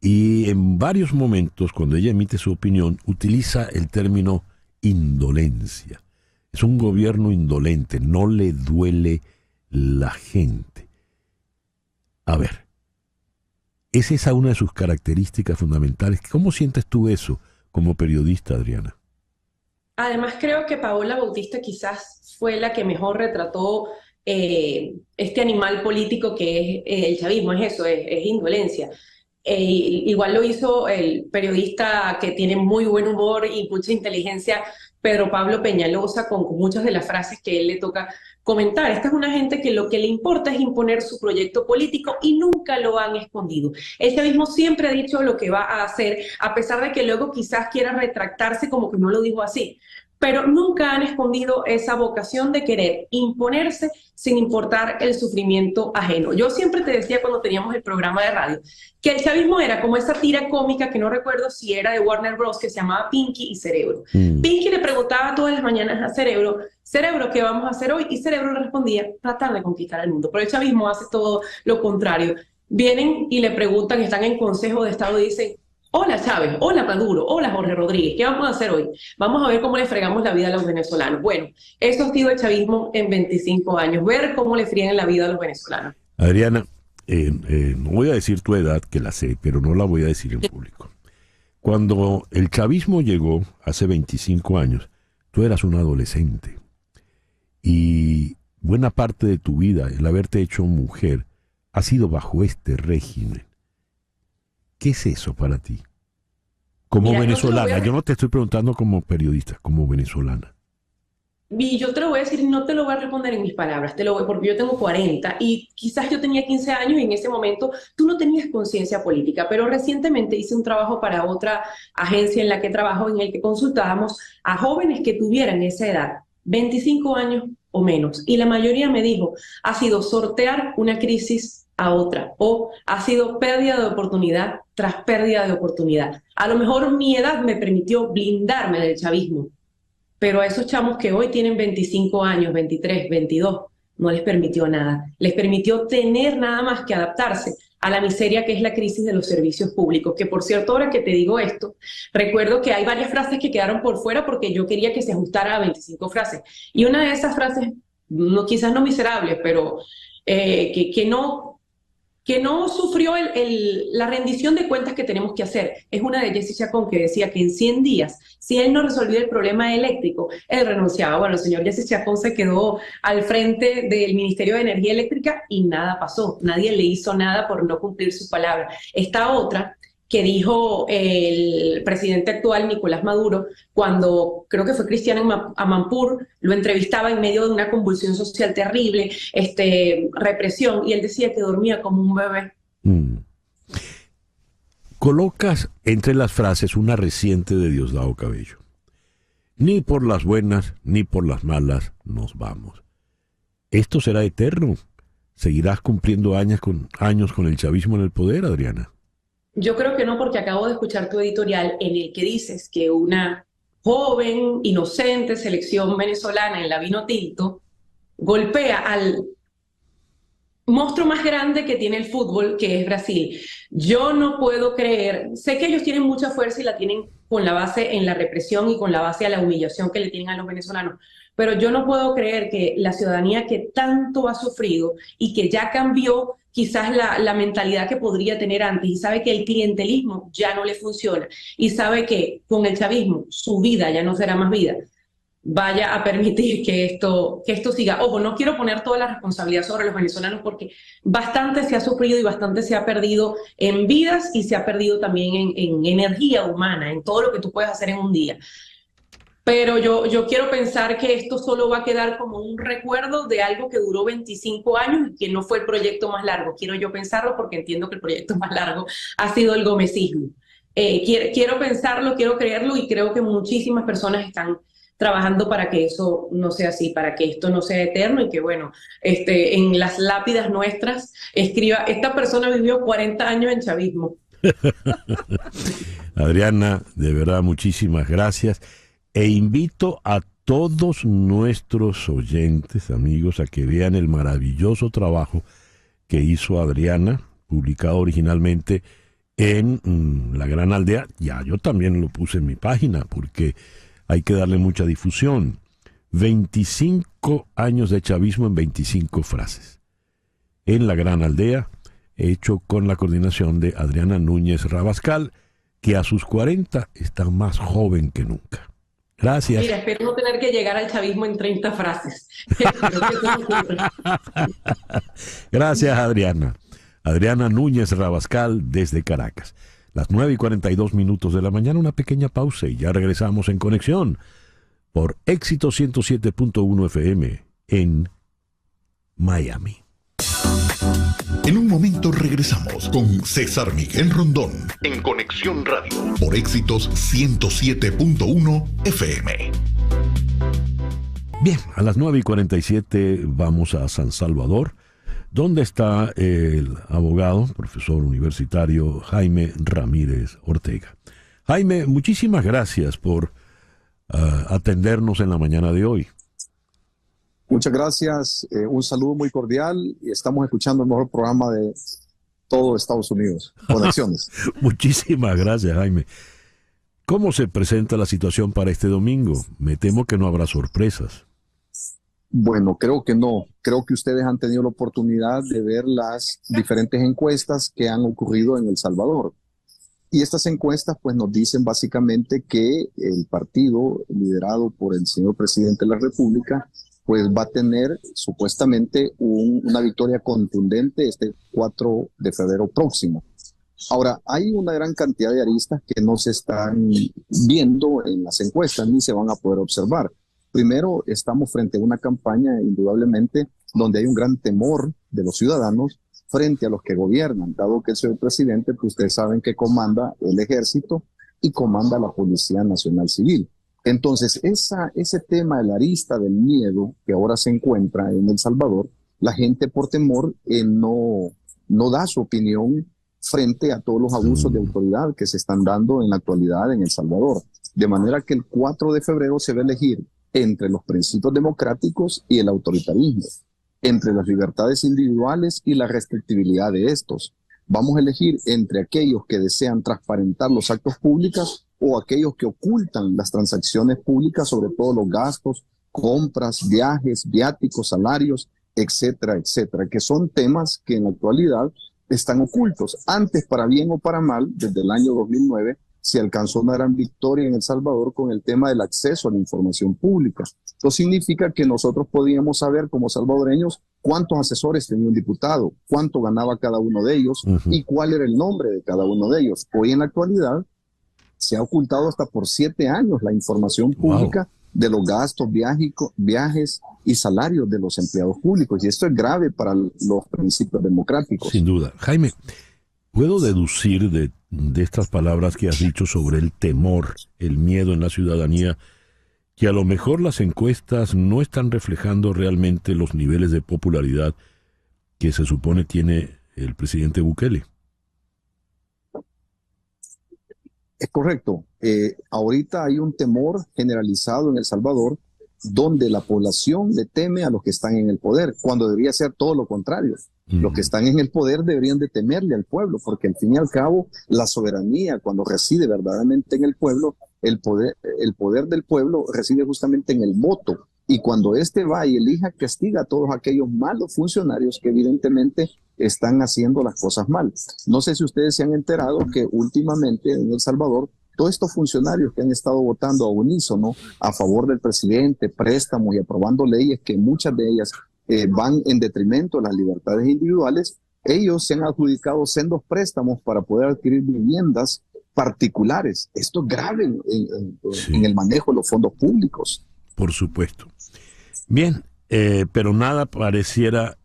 Y en varios momentos, cuando ella emite su opinión, utiliza el término indolencia. Es un gobierno indolente, no le duele la gente. A ver, ¿es esa una de sus características fundamentales? ¿Cómo sientes tú eso como periodista, Adriana? Además, creo que Paola Bautista quizás fue la que mejor retrató este animal político que es el chavismo. Es eso, es indolencia. Igual lo hizo el periodista que tiene muy buen humor y mucha inteligencia, Pedro Pablo Peñalosa, con muchas de las frases que él le toca comentar. Esta es una gente que lo que le importa es imponer su proyecto político y nunca lo han escondido. El chavismo siempre ha dicho lo que va a hacer, a pesar de que luego quizás quiera retractarse como que no lo dijo así. Pero nunca han escondido esa vocación de querer imponerse sin importar el sufrimiento ajeno. Yo siempre te decía cuando teníamos el programa de radio que el chavismo era como esa tira cómica que no recuerdo si era de Warner Bros. Que se llamaba Pinky y Cerebro. Pinky le preguntaba todas las mañanas a Cerebro: Cerebro, ¿qué vamos a hacer hoy? Y Cerebro le respondía: tratar de conquistar el mundo. Pero el chavismo hace todo lo contrario. Vienen y le preguntan, están en Consejo de Estado y dicen: hola Chávez, hola Maduro, hola Jorge Rodríguez, ¿qué vamos a hacer hoy? Vamos a ver cómo le fregamos la vida a los venezolanos. Bueno, eso ha sido el chavismo en 25 años, ver cómo le friegan la vida a los venezolanos. Adriana, no voy a decir tu edad, que la sé, pero no la voy a decir en público. Cuando el chavismo llegó hace 25 años, tú eras un adolescente y buena parte de tu vida, el haberte hecho mujer, ha sido bajo este régimen. ¿Qué es eso para ti? Como venezolana, yo no te estoy preguntando como periodista, como venezolana. Y yo te lo voy a decir, no te lo voy a responder en mis palabras, porque yo tengo 40 y quizás yo tenía 15 años y en ese momento tú no tenías conciencia política, pero recientemente hice un trabajo para otra agencia en la que trabajo, en el que consultábamos a jóvenes que tuvieran esa edad, 25 años o menos, y la mayoría me dijo: ha sido sortear una crisis a otra, o ha sido pérdida de oportunidad tras pérdida de oportunidad. A lo mejor mi edad me permitió blindarme del chavismo, pero a esos chamos que hoy tienen 25 años, 23, 22, no les permitió nada. Les permitió tener nada más que adaptarse a la miseria que es la crisis de los servicios públicos, que por cierto, ahora que te digo esto, recuerdo que hay varias frases que quedaron por fuera porque yo quería que se ajustara a 25 frases. Y una de esas frases, quizás no miserables, pero que no sufrió la rendición de cuentas que tenemos que hacer. Es una de Jesse Chacón, que decía que en 100 días, si él no resolvía el problema eléctrico, él renunciaba. Bueno, el señor Jesse Chacón se quedó al frente del Ministerio de Energía Eléctrica y nada pasó. Nadie le hizo nada por no cumplir su palabra. Esta otra que dijo el presidente actual, Nicolás Maduro, cuando creo que fue Cristiano Amanpour, lo entrevistaba en medio de una convulsión social terrible, represión, y él decía que dormía como un bebé. Colocas entre las frases una reciente de Diosdado Cabello: ni por las buenas ni por las malas nos vamos. ¿Esto será eterno? ¿Seguirás cumpliendo años con el chavismo en el poder, Adriana? Yo creo que no, porque acabo de escuchar tu editorial en el que dices que una joven, inocente selección venezolana en la Vinotinto golpea al monstruo más grande que tiene el fútbol, que es Brasil. Yo no puedo creer, sé que ellos tienen mucha fuerza y la tienen con la base en la represión y con la base a la humillación que le tienen a los venezolanos, pero yo no puedo creer que la ciudadanía que tanto ha sufrido y que ya cambió quizás la mentalidad que podría tener antes y sabe que el clientelismo ya no le funciona y sabe que con el chavismo su vida ya no será más vida, vaya a permitir que esto siga. Ojo, no quiero poner toda la responsabilidad sobre los venezolanos porque bastante se ha sufrido y bastante se ha perdido en vidas y se ha perdido también en energía humana, en todo lo que tú puedes hacer en un día. Pero yo quiero pensar que esto solo va a quedar como un recuerdo de algo que duró 25 años y que no fue el proyecto más largo. Quiero yo pensarlo porque entiendo que el proyecto más largo ha sido el gomecismo. Quiero pensarlo, quiero creerlo y creo que muchísimas personas están trabajando para que eso no sea así, para que esto no sea eterno y que, bueno, en las lápidas nuestras escriba, esta persona vivió 40 años en chavismo. Adriana, de verdad, muchísimas gracias. E invito a todos nuestros oyentes, amigos, a que vean el maravilloso trabajo que hizo Adriana, publicado originalmente en La Gran Aldea. Ya, yo también lo puse en mi página porque hay que darle mucha difusión. 25 años de chavismo en 25 frases. En La Gran Aldea, hecho con la coordinación de Adriana Núñez Rabascal, que a sus 40 está más joven que nunca. Gracias. Mira, espero no tener que llegar al chavismo en 30 frases. Gracias, Adriana. Adriana Núñez Rabascal desde Caracas. Las 9:42 de la mañana, una pequeña pausa y ya regresamos en Conexión por Éxito 107.1 FM en Miami. En un momento regresamos con César Miguel Rondón en Conexión Radio por Éxitos 107.1 FM. Bien, a las 9:47 vamos a San Salvador, donde está el abogado, profesor universitario Jaime Ramírez Ortega. Jaime, muchísimas gracias por atendernos en la mañana de hoy. Muchas gracias, un saludo muy cordial y estamos escuchando el mejor programa de todo Estados Unidos, Conexiones. Muchísimas gracias, Jaime. ¿Cómo se presenta la situación para este domingo? Me temo que no habrá sorpresas. Bueno, creo que no. Creo que ustedes han tenido la oportunidad de ver las diferentes encuestas que han ocurrido en El Salvador. Y estas encuestas pues nos dicen básicamente que el partido liderado por el señor presidente de la República pues va a tener supuestamente una victoria contundente este 4 de febrero próximo. Ahora, hay una gran cantidad de aristas que no se están viendo en las encuestas ni se van a poder observar. Primero, estamos frente a una campaña, indudablemente, donde hay un gran temor de los ciudadanos frente a los que gobiernan, dado que el señor presidente, pues ustedes saben que comanda el ejército y comanda la Policía Nacional Civil. Entonces, ese tema de la arista del miedo que ahora se encuentra en El Salvador, la gente por temor no da su opinión frente a todos los abusos de autoridad que se están dando en la actualidad en El Salvador. De manera que el 4 de febrero se va a elegir entre los principios democráticos y el autoritarismo, entre las libertades individuales y la restrictibilidad de estos. Vamos a elegir entre aquellos que desean transparentar los actos públicos o aquellos que ocultan las transacciones públicas, sobre todo los gastos, compras, viajes, viáticos, salarios, etcétera, etcétera, que son temas que en la actualidad están ocultos. Antes, para bien o para mal, desde el año 2009, se alcanzó una gran victoria en El Salvador con el tema del acceso a la información pública. Esto significa que nosotros podíamos saber como salvadoreños cuántos asesores tenía un diputado, cuánto ganaba cada uno de ellos y cuál era el nombre de cada uno de ellos. Hoy en la actualidad se ha ocultado hasta por 7 años la información pública de los gastos, viajes y salarios de los empleados públicos. Y esto es grave para los principios democráticos. Sin duda. Jaime, ¿puedo deducir de estas palabras que has dicho sobre el temor, el miedo en la ciudadanía, que a lo mejor las encuestas no están reflejando realmente los niveles de popularidad que se supone tiene el presidente Bukele? Es correcto. Ahorita hay un temor generalizado en El Salvador donde la población le teme a los que están en el poder, cuando debería ser todo lo contrario. Los que están en el poder deberían de temerle al pueblo, porque al fin y al cabo la soberanía, cuando reside verdaderamente en el pueblo, el poder del pueblo reside justamente en el voto. Y cuando éste va y elija, castiga a todos aquellos malos funcionarios que evidentemente están haciendo las cosas mal. No sé si ustedes se han enterado que últimamente en El Salvador todos estos funcionarios que han estado votando a unísono a favor del presidente, préstamos y aprobando leyes que muchas de ellas van en detrimento de las libertades individuales, ellos se han adjudicado sendos préstamos para poder adquirir viviendas particulares. Esto es grave en el manejo de los fondos públicos. Por supuesto. Bien, pero nada pareciera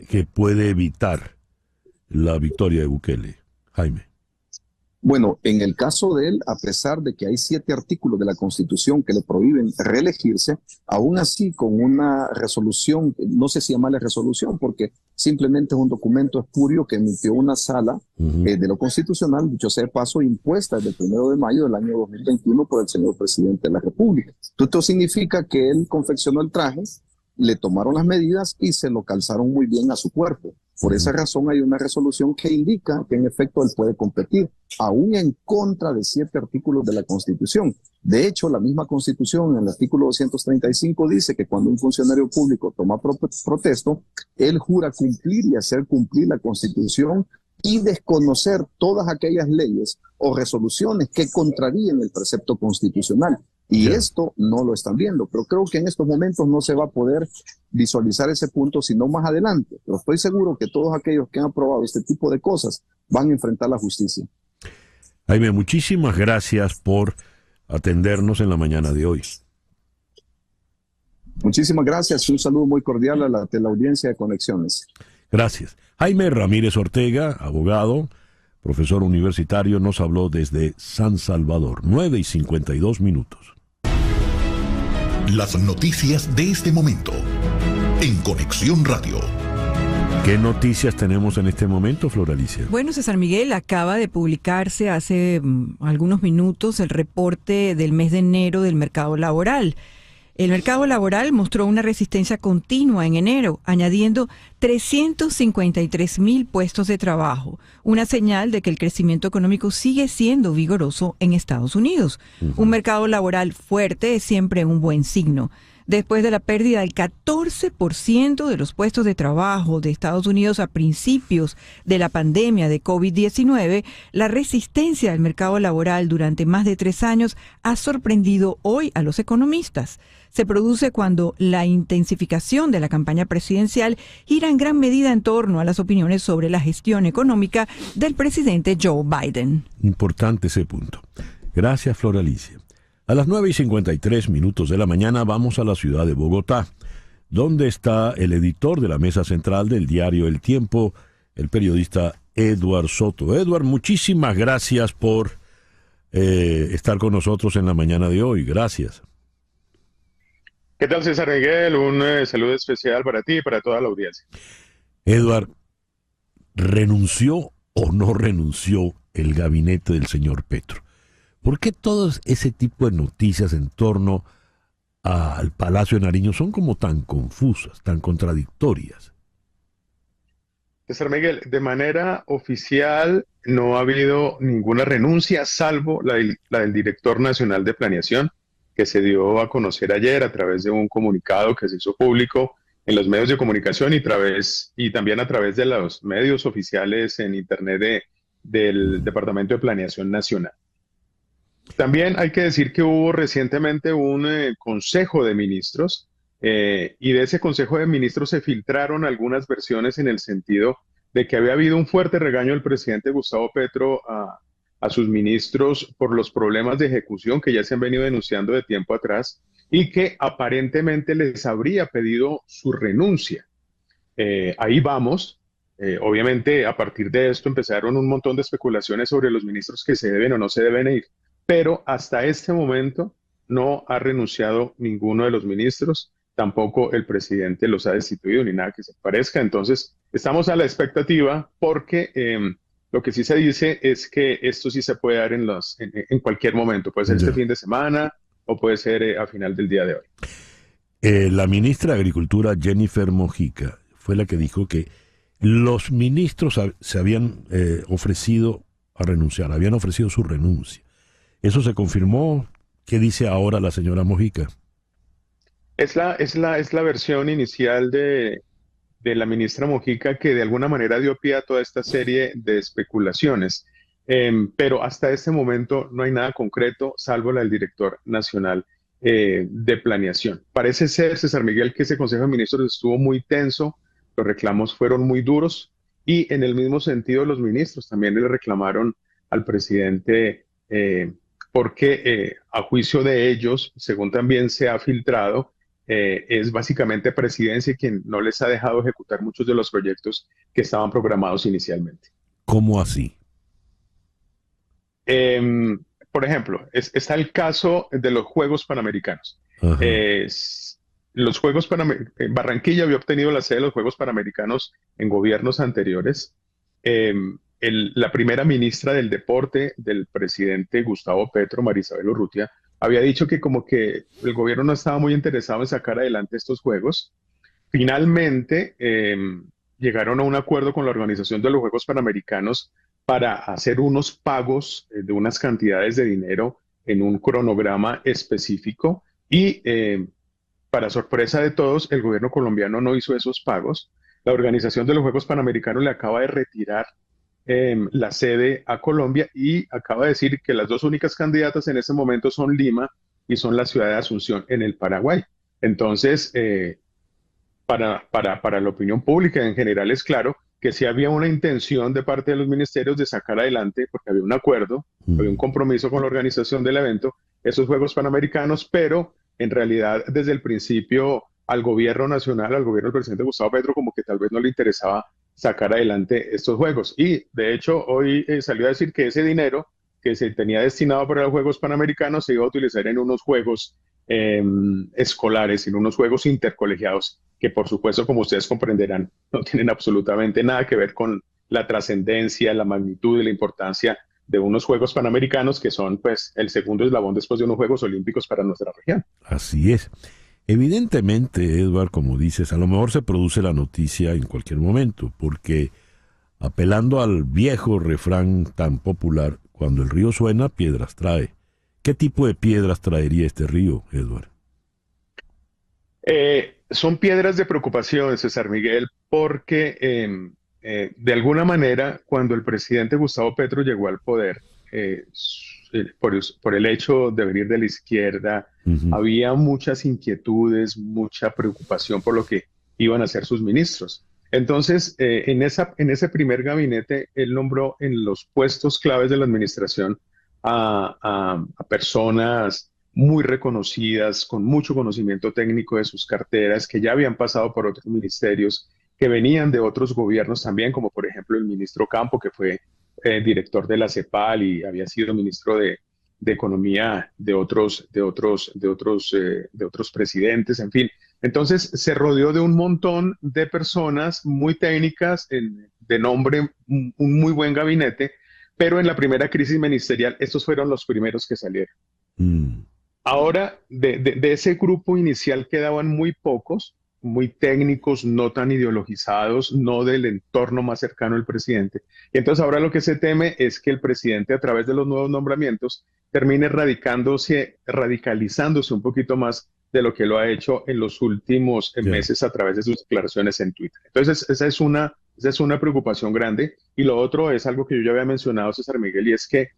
que puede evitar la victoria de Bukele. Jaime. Bueno, en el caso de él, a pesar de que hay 7 artículos de la Constitución que le prohíben reelegirse, aún así con una resolución, no sé si llamarle resolución, porque simplemente es un documento espurio que emitió una sala de lo constitucional, dicho sea de paso, impuesta desde el 1 de mayo del año 2021 por el señor presidente de la República. Esto significa que él confeccionó el traje, le tomaron las medidas y se lo calzaron muy bien a su cuerpo. Por esa razón hay una resolución que indica que en efecto él puede competir, aún en contra de 7 artículos de la Constitución. De hecho, la misma Constitución, en el artículo 235, dice que cuando un funcionario público toma protesto, él jura cumplir y hacer cumplir la Constitución y desconocer todas aquellas leyes o resoluciones que contraríen el precepto constitucional. Y esto no lo están viendo, pero creo que en estos momentos no se va a poder visualizar ese punto, sino más adelante. Pero estoy seguro que todos aquellos que han aprobado este tipo de cosas van a enfrentar la justicia. Jaime, muchísimas gracias por atendernos en la mañana de hoy. Muchísimas gracias. Un saludo muy cordial a la teleaudiencia de Conexiones. Gracias. Jaime Ramírez Ortega, abogado, profesor universitario, nos habló desde San Salvador, 9:52. Las noticias de este momento en Conexión Radio. ¿Qué noticias tenemos en este momento, Flor Alicia? Bueno, César Miguel, acaba de publicarse hace algunos minutos el reporte del mes de enero del mercado laboral. El mercado laboral mostró una resistencia continua en enero, añadiendo 353,000 puestos de trabajo, una señal de que el crecimiento económico sigue siendo vigoroso en Estados Unidos. Un mercado laboral fuerte es siempre un buen signo. Después de la pérdida del 14% de los puestos de trabajo de Estados Unidos a principios de la pandemia de COVID-19, la resistencia del mercado laboral durante más de 3 años ha sorprendido hoy a los economistas. Se produce cuando la intensificación de la campaña presidencial gira en gran medida en torno a las opiniones sobre la gestión económica del presidente Joe Biden. Importante ese punto. Gracias, Flor Alicia. A las 9:53 de la mañana vamos a la ciudad de Bogotá, donde está el editor de la mesa central del diario El Tiempo, el periodista Edward Soto. Edward, muchísimas gracias por estar con nosotros en la mañana de hoy. Gracias. ¿Qué tal, César Miguel? Un saludo especial para ti y para toda la audiencia. Edward, ¿renunció o no renunció el gabinete del señor Petro? ¿Por qué todo ese tipo de noticias en torno al Palacio de Nariño son como tan confusas, tan contradictorias? César Miguel, de manera oficial no ha habido ninguna renuncia, salvo la del director nacional de planeación, que se dio a conocer ayer a través de un comunicado que se hizo público en los medios de comunicación y también a través de los medios oficiales en Internet del Departamento de Planeación Nacional. También hay que decir que hubo recientemente un Consejo de Ministros y de ese Consejo de Ministros se filtraron algunas versiones en el sentido de que había habido un fuerte regaño del presidente Gustavo Petro a sus ministros por los problemas de ejecución que ya se han venido denunciando de tiempo atrás y que aparentemente les habría pedido su renuncia. Ahí vamos. Obviamente, a partir de esto empezaron un montón de especulaciones sobre los ministros que se deben o no se deben ir. Pero hasta este momento no ha renunciado ninguno de los ministros, tampoco el presidente los ha destituido ni nada que se parezca. Entonces, estamos a la expectativa porque Lo que sí se dice es que esto sí se puede dar en cualquier momento. Puede ser este fin de semana o puede ser a final del día de hoy. La ministra de Agricultura, Jennifer Mojica, fue la que dijo que los ministros se habían ofrecido a renunciar, habían ofrecido su renuncia. ¿Eso se confirmó? ¿Qué dice ahora la señora Mojica? Es la versión inicial de la ministra Mojica, que de alguna manera dio pie a toda esta serie de especulaciones. Pero hasta este momento no hay nada concreto, salvo la del director nacional de planeación. Parece ser, César Miguel, que ese Consejo de Ministros estuvo muy tenso, los reclamos fueron muy duros y en el mismo sentido los ministros también le reclamaron al presidente porque a juicio de ellos, según también se ha filtrado, es básicamente presidencia quien no les ha dejado ejecutar muchos de los proyectos que estaban programados inicialmente. ¿Cómo así? Por ejemplo, está el caso de los Juegos Panamericanos. Los Juegos Barranquilla había obtenido la sede de los Juegos Panamericanos en gobiernos anteriores. La primera ministra del Deporte del presidente Gustavo Petro, María Isabel Urrutia, había dicho que como que el gobierno no estaba muy interesado en sacar adelante estos Juegos. Finalmente llegaron a un acuerdo con la organización de los Juegos Panamericanos para hacer unos pagos de unas cantidades de dinero en un cronograma específico y para sorpresa de todos, el gobierno colombiano no hizo esos pagos. La organización de los Juegos Panamericanos le acaba de retirar la sede a Colombia y acaba de decir que las dos únicas candidatas en ese momento son Lima y son la ciudad de Asunción en el Paraguay. Entonces, para la opinión pública en general es claro que sí había una intención de parte de los ministerios de sacar adelante, porque había un acuerdo, había un compromiso con la organización del evento, esos Juegos Panamericanos, pero en realidad desde el principio al gobierno nacional, al gobierno del presidente Gustavo Petro, como que tal vez no le interesaba sacar adelante estos Juegos. Y de hecho hoy salió a decir que ese dinero que se tenía destinado para los Juegos Panamericanos se iba a utilizar en unos Juegos escolares, en unos Juegos intercolegiados, que por supuesto, como ustedes comprenderán, no tienen absolutamente nada que ver con la trascendencia, la magnitud y la importancia de unos Juegos Panamericanos que son pues el segundo eslabón después de unos Juegos Olímpicos para nuestra región. Así es. Evidentemente, Edward, como dices, a lo mejor se produce la noticia en cualquier momento, porque apelando al viejo refrán tan popular, cuando el río suena, piedras trae. ¿Qué tipo de piedras traería este río, Edward? Son piedras de preocupación, César Miguel, porque de alguna manera, cuando el presidente Gustavo Petro llegó al poder, por el hecho de venir de la izquierda, había muchas inquietudes, mucha preocupación por lo que iban a hacer sus ministros. Entonces, en ese primer gabinete, él nombró en los puestos claves de la administración a personas muy reconocidas, con mucho conocimiento técnico de sus carteras, que ya habían pasado por otros ministerios, que venían de otros gobiernos también, como por ejemplo el ministro Campo, que fue director de la CEPAL y había sido ministro de Economía de otros presidentes, en fin. Entonces se rodeó de un montón de personas muy técnicas, de nombre, un muy buen gabinete, pero en la primera crisis ministerial estos fueron los primeros que salieron. Ahora, de ese grupo inicial quedaban muy pocos, muy técnicos, no tan ideologizados, no del entorno más cercano al presidente. Y entonces ahora lo que se teme es que el presidente, a través de los nuevos nombramientos, termine radicalizándose un poquito más de lo que lo ha hecho en los últimos meses a través de sus declaraciones en Twitter. Entonces, esa es una preocupación grande. Y lo otro es algo que yo ya había mencionado, César Miguel, y es que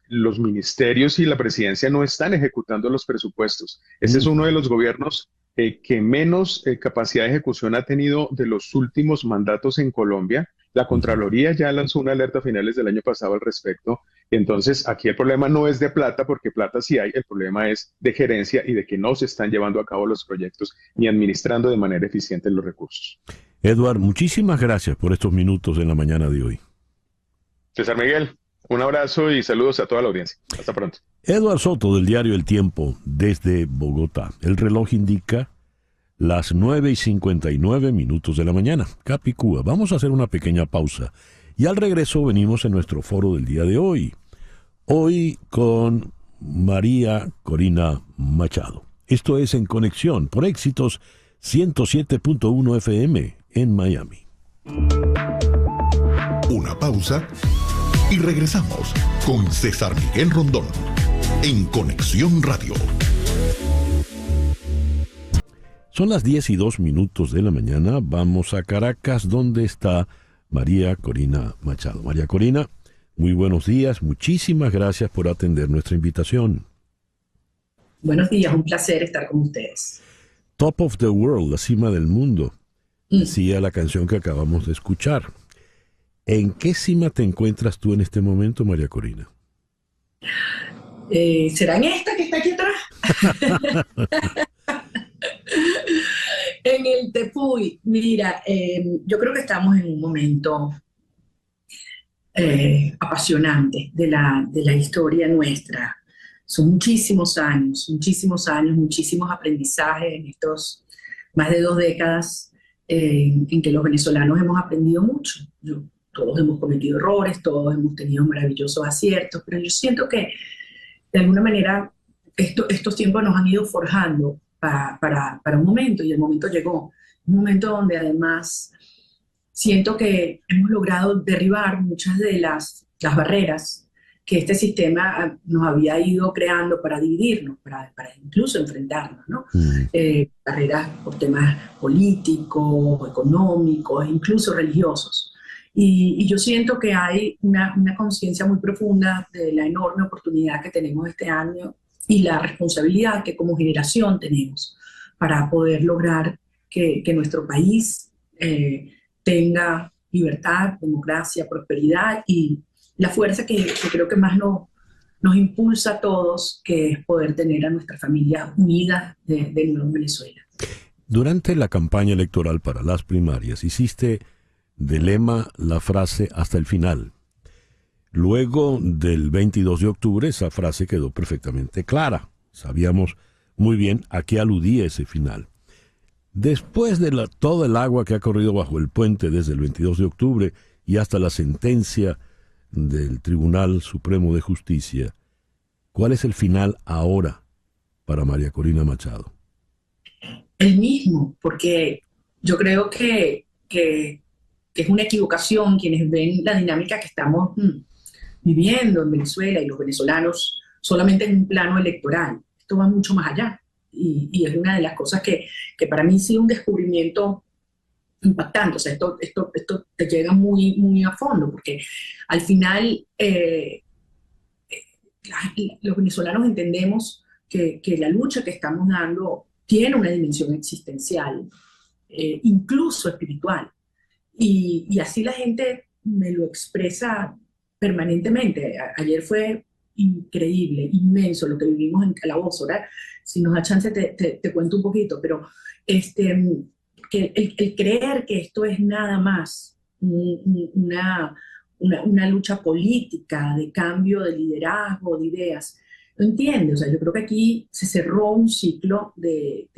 los ministerios y la presidencia no están ejecutando los presupuestos. Ese es uno de los gobiernos que menos capacidad de ejecución ha tenido de los últimos mandatos en Colombia. La Contraloría ya lanzó una alerta a finales del año pasado al respecto. Entonces, aquí el problema no es de plata, porque plata sí hay, el problema es de gerencia y de que no se están llevando a cabo los proyectos ni administrando de manera eficiente los recursos. Edward, muchísimas gracias por estos minutos en la mañana de hoy. César Miguel, un abrazo y saludos a toda la audiencia. Hasta pronto. Edward Soto, del diario El Tiempo, desde Bogotá. El reloj indica las 9:59 de la mañana. Capicúa. Vamos a hacer una pequeña pausa Y al regreso venimos en nuestro foro del día de hoy. Hoy con María Corina Machado. Esto es En Conexión por Éxitos 107.1 FM en Miami. Una pausa y regresamos con César Miguel Rondón en Conexión Radio. Son las 10:02 de la mañana. Vamos a Caracas, donde está María Corina Machado. María Corina, muy buenos días. Muchísimas gracias por atender nuestra invitación. Buenos días, un placer estar con ustedes. Top of the World, la cima del mundo, decía la canción que acabamos de escuchar. ¿En qué cima te encuentras tú en este momento, María Corina? ¿Será en esta que está aquí atrás? En el Tepuy. Mira, yo creo que estamos en un momento apasionante de la historia nuestra. Son muchísimos años, muchísimos aprendizajes en estos más de 2 décadas en que los venezolanos hemos aprendido mucho. Todos hemos cometido errores, todos hemos tenido maravillosos aciertos, pero yo siento que de alguna manera estos tiempos nos han ido forjando para un momento, y el momento llegó. Un momento donde además siento que hemos logrado derribar muchas de las barreras que este sistema nos había ido creando para dividirnos, para incluso enfrentarnos, ¿no? Barreras por temas políticos, económicos, incluso religiosos. Y yo siento que hay una conciencia muy profunda de la enorme oportunidad que tenemos este año y la responsabilidad que como generación tenemos para poder lograr que nuestro país tenga libertad, democracia, prosperidad y la fuerza que creo que más nos impulsa a todos, que es poder tener a nuestras familias unidas de nuevo en Venezuela. Durante la campaña electoral para las primarias hiciste de lema la frase hasta el final. Luego del 22 de octubre esa frase quedó perfectamente clara. Sabíamos muy bien a qué aludía ese final. Después de todo el agua que ha corrido bajo el puente desde el 22 de octubre y hasta la sentencia del Tribunal Supremo de Justicia, ¿cuál es el final ahora para María Corina Machado? El mismo, porque yo creo que es una equivocación quienes ven la dinámica que estamos viviendo en Venezuela y los venezolanos solamente en un plano electoral. Esto va mucho más allá y es una de las cosas que para mí ha sido un descubrimiento impactante. O sea, esto te llega muy, muy a fondo, porque al final los venezolanos entendemos que la lucha que estamos dando tiene una dimensión existencial, incluso espiritual. Y así la gente me lo expresa permanentemente. Ayer fue increíble, inmenso lo que vivimos en Calabozo. Ahora, si nos da chance, te cuento un poquito, pero que el creer que esto es nada más una lucha política de cambio de liderazgo, de ideas, no entiende. O sea, yo creo que aquí se cerró un ciclo de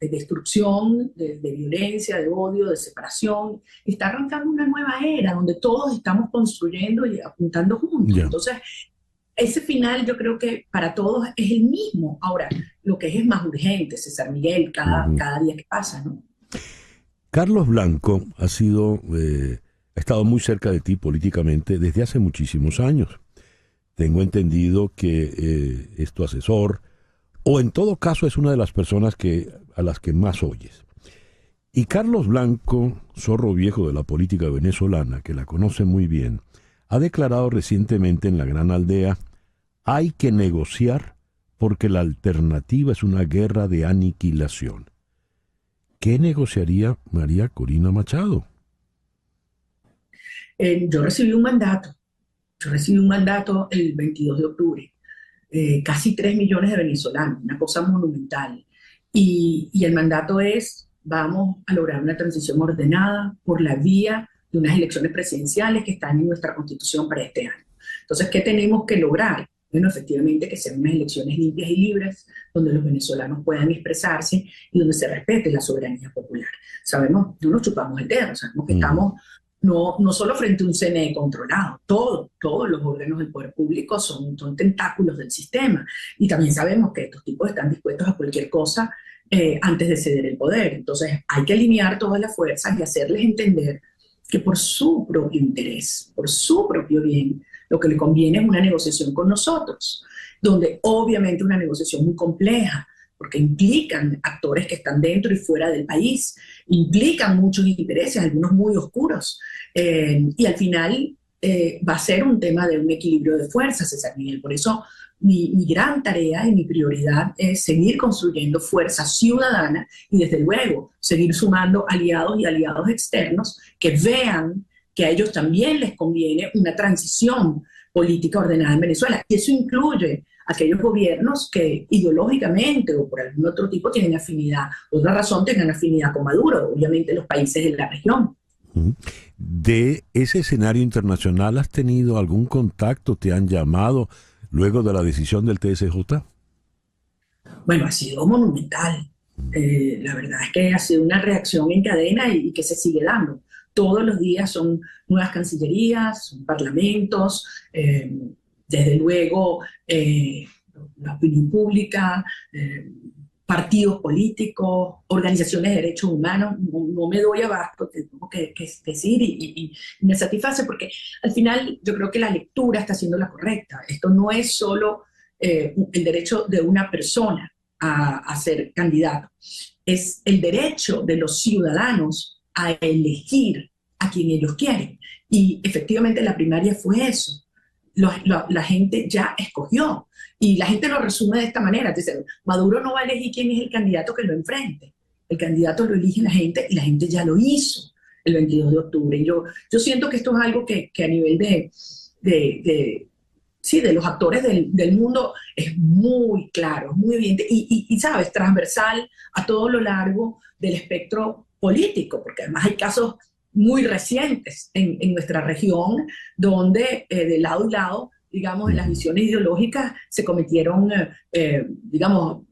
destrucción, de violencia, de odio, de separación. Está arrancando una nueva era donde todos estamos construyendo y apuntando juntos. Yeah. Entonces, ese final yo creo que para todos es el mismo. Ahora, lo que es más urgente, César Miguel, cada día que pasa, ¿no? Carlos Blanco ha estado muy cerca de ti políticamente desde hace muchísimos años. Tengo entendido que es tu asesor, o en todo caso es una de las personas a las que más oyes. Y Carlos Blanco, zorro viejo de la política venezolana, que la conoce muy bien, ha declarado recientemente en La Gran Aldea: hay que negociar porque la alternativa es una guerra de aniquilación. ¿Qué negociaría María Corina Machado? Yo recibí un mandato el 22 de octubre, casi 3 millones de venezolanos, una cosa monumental. Y el mandato es: vamos a lograr una transición ordenada por la vía de unas elecciones presidenciales que están en nuestra Constitución para este año. Entonces, ¿qué tenemos que lograr? Bueno, efectivamente, que sean unas elecciones limpias y libres, donde los venezolanos puedan expresarse y donde se respete la soberanía popular. Sabemos, no nos chupamos el dedo, sabemos que estamos no solo frente a un CNE controlado, todos los órganos del poder público son tentáculos del sistema. Y también sabemos que estos tipos están dispuestos a cualquier cosa antes de ceder el poder. Entonces hay que alinear todas las fuerzas y hacerles entender que por su propio interés, por su propio bien, lo que le conviene es una negociación con nosotros, donde obviamente una negociación muy compleja, porque implican actores que están dentro y fuera del país, implican muchos intereses, algunos muy oscuros, y al final va a ser un tema de un equilibrio de fuerzas, César Miguel. Por eso mi gran tarea y mi prioridad es seguir construyendo fuerza ciudadana y desde luego seguir sumando aliados y aliados externos que vean que a ellos también les conviene una transición política ordenada en Venezuela. Y eso incluye aquellos gobiernos que ideológicamente o por algún otro tipo tienen afinidad, otra razón tengan afinidad con Maduro, obviamente los países de la región. ¿De ese escenario internacional has tenido algún contacto? ¿Te han llamado luego de la decisión del TSJ? Bueno, ha sido monumental. La verdad es que ha sido una reacción en cadena y que se sigue dando. Todos los días son nuevas cancillerías, son parlamentos, desde luego la opinión pública, partidos políticos, organizaciones de derechos humanos. No me doy abasto, tengo que decir, y me satisface porque al final yo creo que la lectura está siendo la correcta. Esto no es solo el derecho de una persona a ser candidato, es el derecho de los ciudadanos a elegir a quien ellos quieren. Y efectivamente la primaria fue eso. La gente ya escogió. Y la gente lo resume de esta manera. Dice, Maduro no va a elegir quién es el candidato que lo enfrente. El candidato lo elige la gente y la gente ya lo hizo el 22 de octubre. Y yo siento que esto es algo que a nivel de los actores del mundo es muy claro, muy evidente y, ¿sabes?, transversal a todo lo largo del espectro político, porque además hay casos muy recientes en nuestra región donde de lado y lado, digamos, en las visiones ideológicas se cometieron, digamos,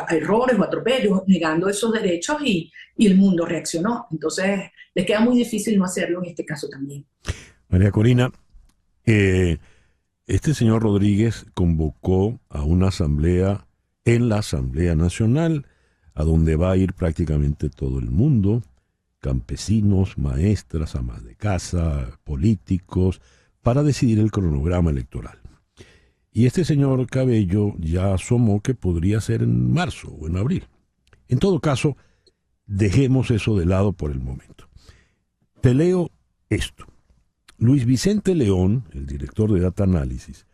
errores o atropellos negando esos derechos y el mundo reaccionó. Entonces, les queda muy difícil no hacerlo en este caso también. María Corina, este señor Rodríguez convocó a una asamblea en la Asamblea Nacional, a donde va a ir prácticamente todo el mundo, campesinos, maestras, amas de casa, políticos, para decidir el cronograma electoral. Y este señor Cabello ya asomó que podría ser en marzo o en abril. En todo caso, dejemos eso de lado por el momento. Te leo esto. Luis Vicente León, el director de Data Análisis,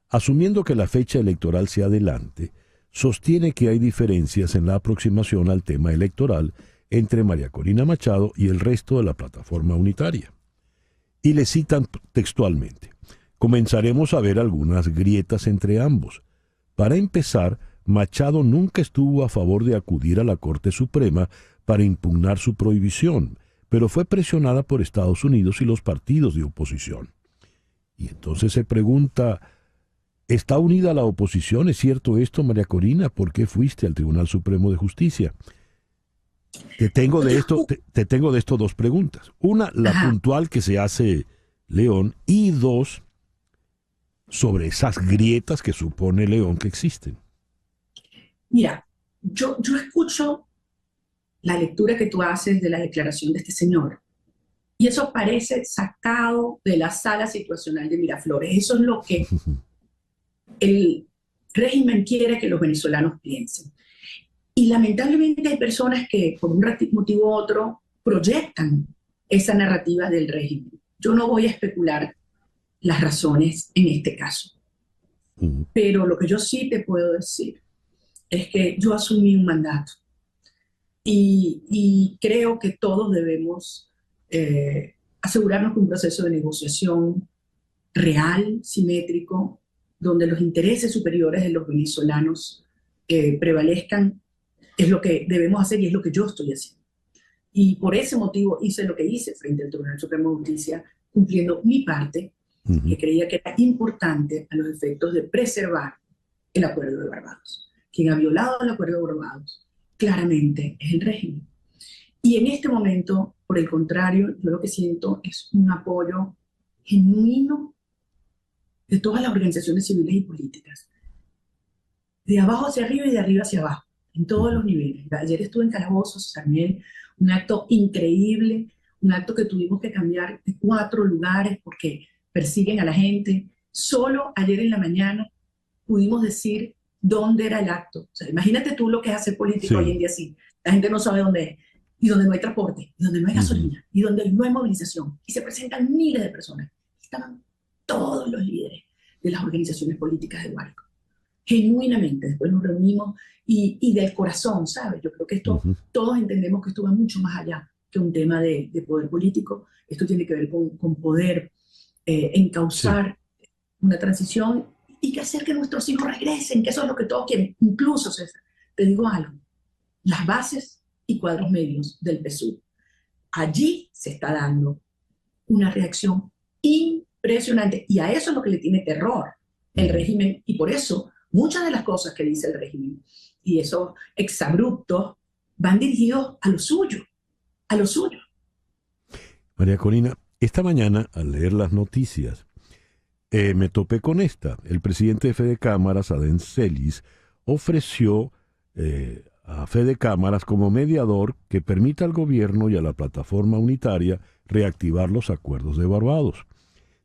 asumiendo que la fecha electoral se adelante, sostiene que hay diferencias en la aproximación al tema electoral entre María Corina Machado y el resto de la plataforma unitaria. Y le citan textualmente: comenzaremos a ver algunas grietas entre ambos. Para empezar, Machado nunca estuvo a favor de acudir a la Corte Suprema para impugnar su prohibición, pero fue presionada por Estados Unidos y los partidos de oposición. Y entonces se pregunta, ¿está unida la oposición? ¿Es cierto esto, María Corina? ¿Por qué fuiste al Tribunal Supremo de Justicia? Te tengo de esto dos preguntas. Una, la puntual que se hace León, y dos, sobre esas grietas que supone León que existen. Mira, yo escucho la lectura que tú haces de la declaración de este señor, y eso parece sacado de la sala situacional de Miraflores. Eso es lo que el régimen quiere que los venezolanos piensen. Y lamentablemente hay personas que por un motivo u otro proyectan esa narrativa del régimen. Yo no voy a especular las razones en este caso. Pero lo que yo sí te puedo decir es que yo asumí un mandato y creo que todos debemos asegurarnos que un proceso de negociación real, simétrico, donde los intereses superiores de los venezolanos prevalezcan, es lo que debemos hacer y es lo que yo estoy haciendo. Y por ese motivo hice lo que hice frente al Tribunal Supremo de Justicia, cumpliendo mi parte, que creía que era importante a los efectos de preservar el Acuerdo de Barbados. Quien ha violado el Acuerdo de Barbados claramente es el régimen. Y en este momento Por el contrario, yo lo que siento es un apoyo genuino de todas las organizaciones civiles y políticas, de abajo hacia arriba y de arriba hacia abajo, en todos los niveles. Ayer estuve en Calabozos también, un acto increíble, un acto que tuvimos que cambiar de 4 lugares porque persiguen a la gente. Solo ayer en la mañana pudimos decir dónde era el acto. O sea, imagínate tú lo que es hacer política hoy en día así. La gente no sabe dónde es, y donde no hay transporte, y donde no hay gasolina, y donde no hay movilización, y se presentan miles de personas. Estaban todos los líderes de las organizaciones políticas de Guárico. Genuinamente, después nos reunimos y del corazón, ¿sabes? Yo creo que esto, todos entendemos que esto va mucho más allá que un tema de poder político. Esto tiene que ver con poder encauzar una transición y que hacer que nuestros hijos regresen, que eso es lo que todos quieren. Incluso, César, te digo algo, las bases y cuadros medios del PSUV. Allí se está dando una reacción impresionante y a eso es lo que le tiene terror el régimen, y por eso muchas de las cosas que dice el régimen y esos exabruptos van dirigidos a lo suyo, a lo suyo. María Corina, esta mañana al leer las noticias me topé con esta. El presidente de Fede Cámaras, Adén Celis, ofreció a Fede Cámaras como mediador que permita al gobierno y a la plataforma unitaria reactivar los acuerdos de Barbados.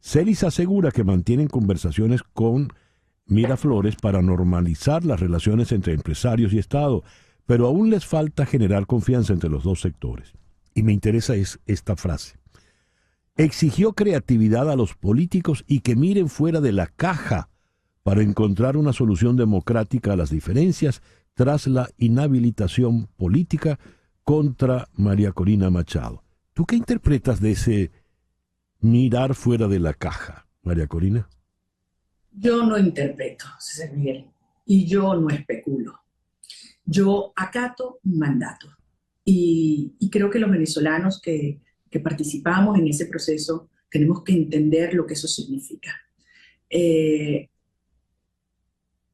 Celis asegura que mantienen conversaciones con Miraflores para normalizar las relaciones entre empresarios y Estado, pero aún les falta generar confianza entre los dos sectores. Y me interesa esta frase. Exigió creatividad a los políticos y que miren fuera de la caja para encontrar una solución democrática a las diferencias tras la inhabilitación política contra María Corina Machado. ¿Tú qué interpretas de ese mirar fuera de la caja, María Corina? Yo no interpreto, César Miguel, y yo no especulo. Yo acato un mandato y creo que los venezolanos que participamos en ese proceso tenemos que entender lo que eso significa.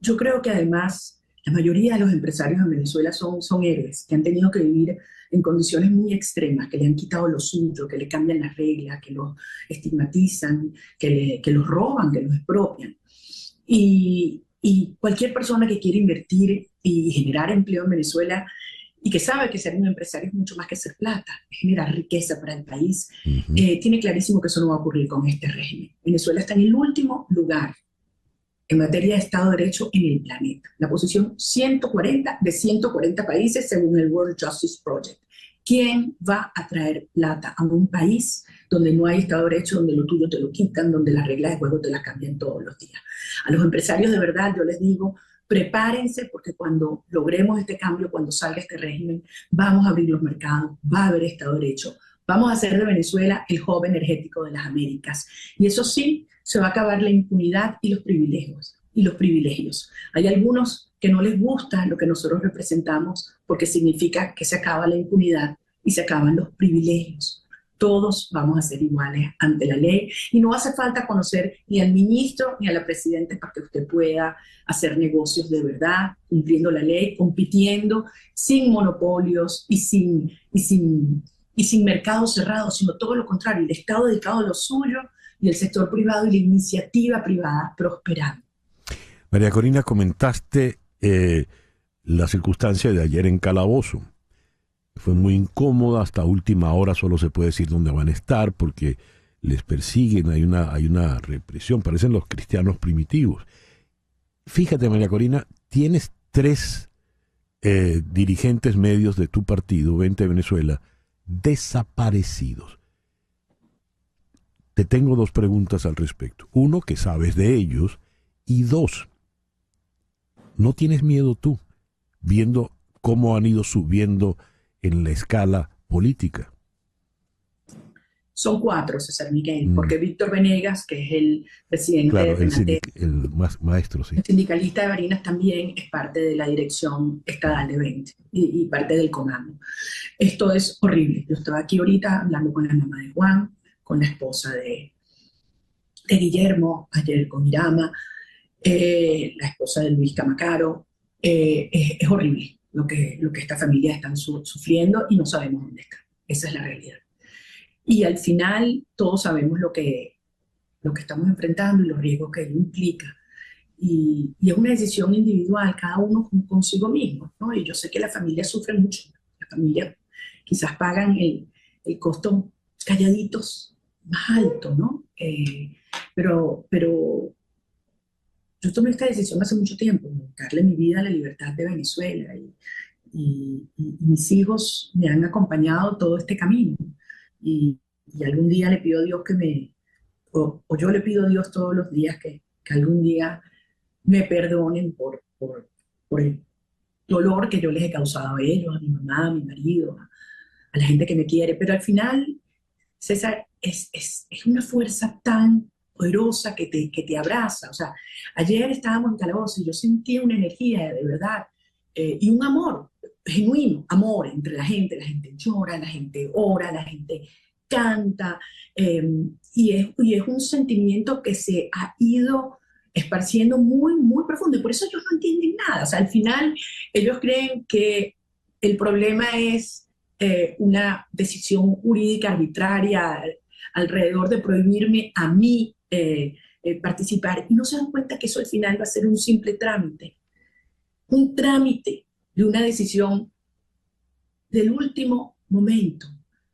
Yo creo que además la mayoría de los empresarios en Venezuela son héroes que han tenido que vivir en condiciones muy extremas, que le han quitado lo suyo, que le cambian las reglas, que los estigmatizan, que los roban, que los expropian. Y cualquier persona que quiere invertir y generar empleo en Venezuela y que sabe que ser un empresario es mucho más que hacer plata, es generar riqueza para el país, tiene clarísimo que eso no va a ocurrir con este régimen. Venezuela está en el último lugar en materia de Estado de Derecho en el planeta. La posición 140 de 140 países según el World Justice Project. ¿Quién va a traer plata a un país donde no hay Estado de Derecho, donde lo tuyo te lo quitan, donde las reglas de juego te las cambian todos los días? A los empresarios de verdad yo les digo, prepárense porque cuando logremos este cambio, cuando salga este régimen, vamos a abrir los mercados, va a haber Estado de Derecho, vamos a hacer de Venezuela el hub energético de las Américas. Y eso sí, se va a acabar la impunidad y los privilegios. Hay algunos que no les gusta lo que nosotros representamos porque significa que se acaba la impunidad y se acaban los privilegios. Todos vamos a ser iguales ante la ley y no hace falta conocer ni al ministro ni a la presidenta para que usted pueda hacer negocios de verdad, cumpliendo la ley, compitiendo, sin monopolios y sin mercados cerrados, sino todo lo contrario, el Estado dedicado a lo suyo y el sector privado y la iniciativa privada prosperando. María Corina, comentaste la circunstancia de ayer en Calabozo. Fue muy incómoda, hasta última hora solo se puede decir dónde van a estar porque les persiguen, hay una represión, parecen los cristianos primitivos. Fíjate, María Corina, tienes 3 dirigentes medios de tu partido, 20 Venezuela, desaparecidos. Te tengo 2 preguntas al respecto. 1, que sabes de ellos, y 2, ¿no tienes miedo tú, viendo cómo han ido subiendo en la escala política? Son 4, César Miguel, porque Víctor Venegas, que es el presidente el maestro, sí. El sindicalista de Barinas también es parte de la dirección estadal de 20 y parte del comando. Esto es horrible. Yo estaba aquí ahorita hablando con la mamá de Juan, con la esposa de Guillermo, ayer con Irama, la esposa de Luis Camacaro. Es horrible lo que esta familia está sufriendo y no sabemos dónde está. Esa es la realidad. Y al final todos sabemos lo que estamos enfrentando y los riesgos que ello implica. Y es una decisión individual, cada uno consigo mismo, ¿no? Y yo sé que las familias sufren mucho, las familias quizás pagan el costo calladitos más alto, ¿no? Pero yo tomé esta decisión hace mucho tiempo, darle mi vida a la libertad de Venezuela, y mis hijos me han acompañado todo este camino. Y algún día le pido a Dios o yo le pido a Dios todos los días que algún día me perdonen por el dolor que yo les he causado a ellos, a mi mamá, a mi marido, a la gente que me quiere. Pero al final, César, es una fuerza tan poderosa que te abraza. O sea, ayer estábamos en Calabozo y yo sentí una energía de verdad, y un amor genuino, amor entre la gente llora, la gente ora, la gente canta, y es un sentimiento que se ha ido esparciendo muy, muy profundo, y por eso ellos no entienden nada. O sea, al final ellos creen que el problema es una decisión jurídica arbitraria alrededor de prohibirme a mí participar, y no se dan cuenta que eso al final va a ser un simple trámite, un trámite de una decisión del último momento.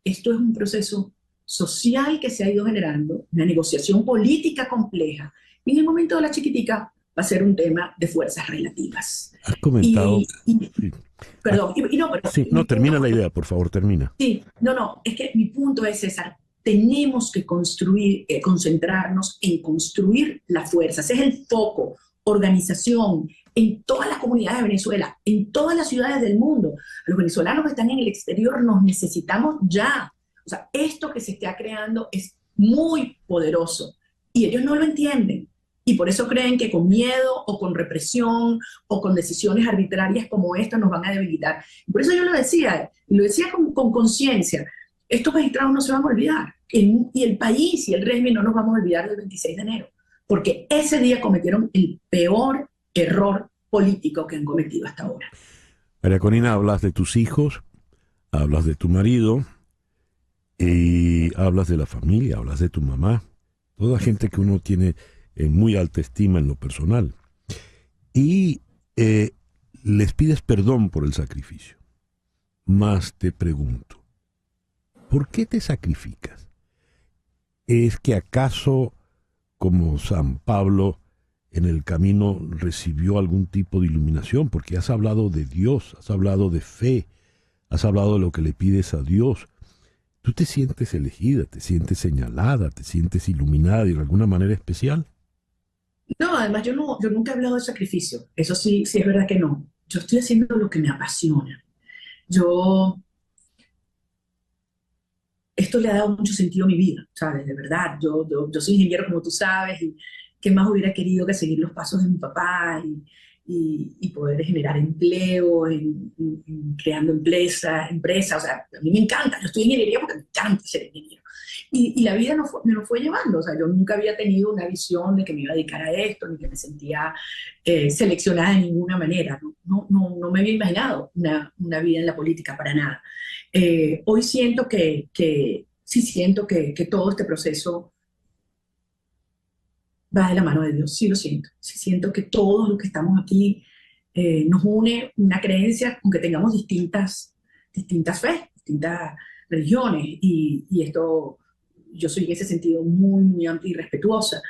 Esto es un proceso social que se ha ido generando, una negociación política compleja, y en el momento de la chiquitica va a ser un tema de fuerzas relativas. Has comentado... Sí. Perdón, termina la idea, por favor, termina. Sí, es que mi punto es, César, tenemos que concentrarnos en construir las fuerzas. Ese es el foco, organización, en todas las comunidades de Venezuela, en todas las ciudades del mundo. Los venezolanos que están en el exterior nos necesitamos ya. O sea, esto que se está creando es muy poderoso y ellos no lo entienden. Y por eso creen que con miedo o con represión o con decisiones arbitrarias como esta nos van a debilitar. Y por eso yo lo decía con conciencia. Estos magistrados no se van a olvidar. Y el país y el régimen no nos vamos a olvidar del 26 de enero. Porque ese día cometieron el peor error político que han cometido hasta ahora. María Corina, hablas de tus hijos, hablas de tu marido, y hablas de la familia, hablas de tu mamá, toda gente que uno tiene en muy alta estima en lo personal. Y les pides perdón por el sacrificio. Mas te pregunto, ¿por qué te sacrificas? ¿Es que acaso, como San Pablo, en el camino recibió algún tipo de iluminación? Porque has hablado de Dios, has hablado de fe, has hablado de lo que le pides a Dios. ¿Tú te sientes elegida, te sientes señalada, te sientes iluminada de alguna manera especial? No, además yo nunca he hablado de sacrificio. Eso sí es verdad que no. Yo estoy haciendo lo que me apasiona. Esto le ha dado mucho sentido a mi vida, ¿sabes? De verdad. Yo soy ingeniero, como tú sabes, y qué más hubiera querido que seguir los pasos de mi papá y poder generar empleo, creando empresas. O sea, a mí me encanta. Yo estoy en ingeniería porque me encanta ser ingeniero. Y la vida me lo fue llevando. O sea, yo nunca había tenido una visión de que me iba a dedicar a esto, ni que me sentía seleccionada de ninguna manera. No me había imaginado una vida en la política para nada. Hoy siento siento que todo este proceso va de la mano de Dios. Sí lo siento. Sí siento que todos los que estamos aquí nos une una creencia, aunque tengamos distintas fe, distintas religiones, y esto, yo soy en ese sentido muy, muy amplia y respetuosa.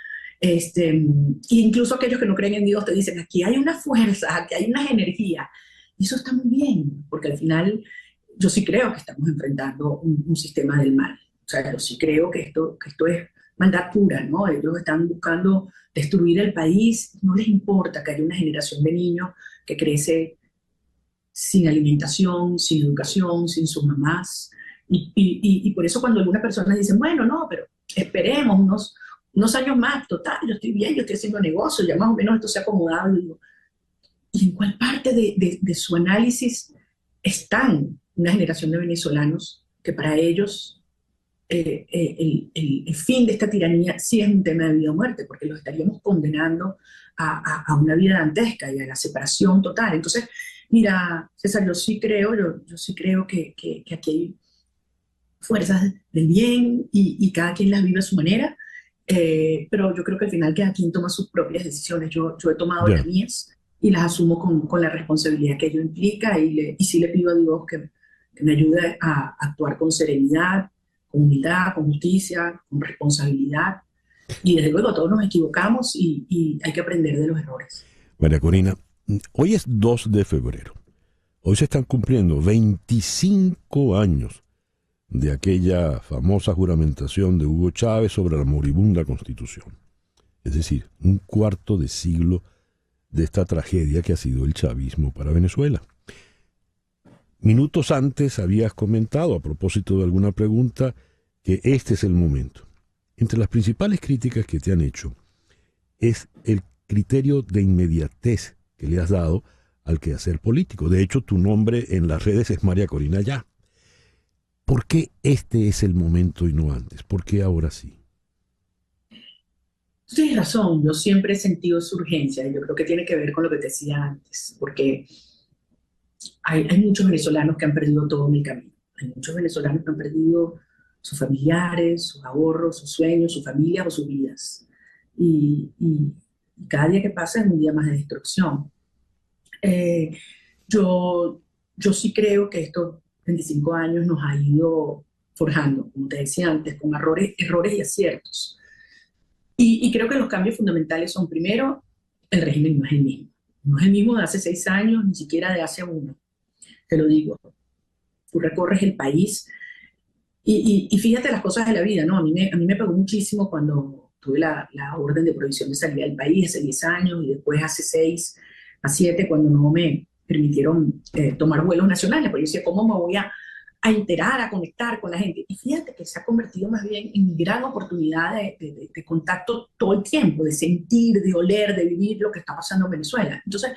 Incluso aquellos que no creen en Dios te dicen, aquí hay una fuerza, aquí hay unas energías, y eso está muy bien, porque al final yo sí creo que estamos enfrentando un sistema del mal. O sea, yo sí creo que esto es maldad pura, ¿no? Ellos están buscando destruir el país, no les importa que haya una generación de niños que crece sin alimentación, sin educación, sin sus mamás. Y por eso cuando algunas personas dicen, bueno, no, pero esperemos unos años más, total, yo estoy bien, yo estoy haciendo negocio, ya más o menos esto se ha acomodado. ¿Y en cuál parte de su análisis están una generación de venezolanos que para ellos el fin de esta tiranía sí es un tema de vida o muerte, porque los estaríamos condenando a una vida dantesca y a la separación total? Entonces, mira, César, yo sí creo que aquí hay fuerzas del bien y cada quien las vive a su manera, pero yo creo que al final cada quien toma sus propias decisiones. Yo he tomado Ya. las mías y las asumo con la responsabilidad que ello implica y sí le pido a Dios que me ayude a actuar con serenidad, con humildad, con justicia, con responsabilidad. Y desde luego todos nos equivocamos y hay que aprender de los errores. María Corina, hoy es 2 de febrero. Hoy se están cumpliendo 25 años de aquella famosa juramentación de Hugo Chávez sobre la moribunda Constitución. Es decir, un cuarto de siglo de esta tragedia que ha sido el chavismo para Venezuela. Minutos antes habías comentado, a propósito de alguna pregunta, que este es el momento. Entre las principales críticas que te han hecho es el criterio de inmediatez que le has dado al quehacer político. De hecho, tu nombre en las redes es María Corina Ya. ¿Por qué este es el momento y no antes? ¿Por qué ahora sí? Tienes razón, yo siempre he sentido su urgencia y yo creo que tiene que ver con lo que te decía antes, porque hay muchos venezolanos que han perdido todo en el camino. Hay muchos venezolanos que han perdido sus familiares, sus ahorros, sus sueños, sus familias o sus vidas. Y cada día que pasa es un día más de destrucción. Yo sí creo que estos 25 años nos ha ido forjando, como te decía antes, con errores y aciertos. Y creo que los cambios fundamentales son, primero, el régimen no es el mismo. No es el mismo de hace 6 años, ni siquiera de hace 1. Te lo digo. Tú recorres el país y fíjate las cosas de la vida, ¿no? A mí me pegó muchísimo cuando tuve la orden de prohibición de salir del país hace 10 años y después hace 6 a 7 cuando no me permitieron tomar vuelos nacionales. Porque yo decía, ¿cómo me voy a enterar, a conectar con la gente? Y fíjate que se ha convertido más bien en mi gran oportunidad de contacto todo el tiempo, de sentir, de oler, de vivir lo que está pasando en Venezuela. Entonces,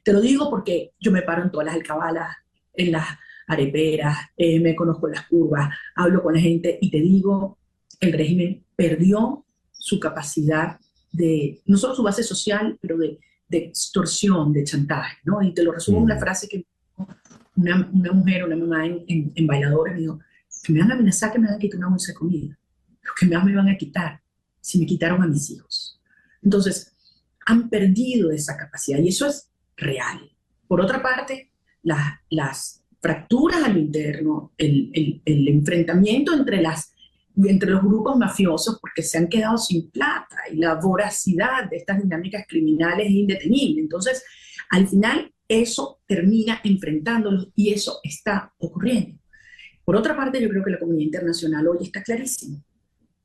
te lo digo porque yo me paro en todas las alcabalas, en las areperas, me conozco en las curvas, hablo con la gente y te digo, el régimen perdió su capacidad de, no solo su base social, pero de extorsión, de chantaje, ¿no? Y te lo resumo en una frase que una mujer, una mamá en Bailadores me dijo, que me van a amenazar que me van a quitar una bolsa de comida, lo que más me van a quitar si me quitaron a mis hijos. Entonces, han perdido esa capacidad y eso es real. Por otra parte, las fracturas a lo interno, el enfrentamiento entre los grupos mafiosos, porque se han quedado sin plata, y la voracidad de estas dinámicas criminales es indetenible. Entonces, al final, eso termina enfrentándolos y eso está ocurriendo. Por otra parte, yo creo que la comunidad internacional hoy está clarísima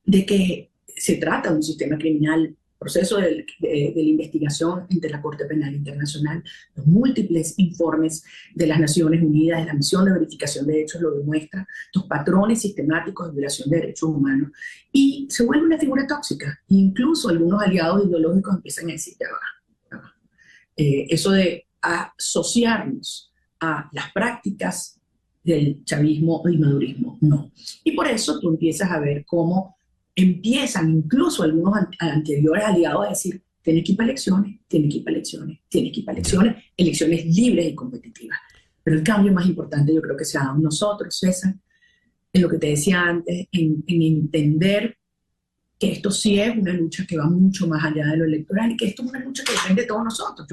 de que se trata de un sistema criminal, proceso de la investigación entre la Corte Penal Internacional, los múltiples informes de las Naciones Unidas, de la misión de verificación de hechos lo demuestra, los patrones sistemáticos de violación de derechos humanos, y se vuelve una figura tóxica. Incluso algunos aliados ideológicos empiezan a decir, ya va. Eso de asociarnos a las prácticas del chavismo y madurismo, no. Y por eso tú empiezas a ver cómo empiezan incluso algunos anteriores aliados a decir, tiene que ir para elecciones, tiene que ir para elecciones, tiene que ir para elecciones, elecciones libres y competitivas. Pero el cambio más importante yo creo que se ha dado en nosotros, César, en lo que te decía antes, en entender que esto sí es una lucha que va mucho más allá de lo electoral y que esto es una lucha que depende de todos nosotros.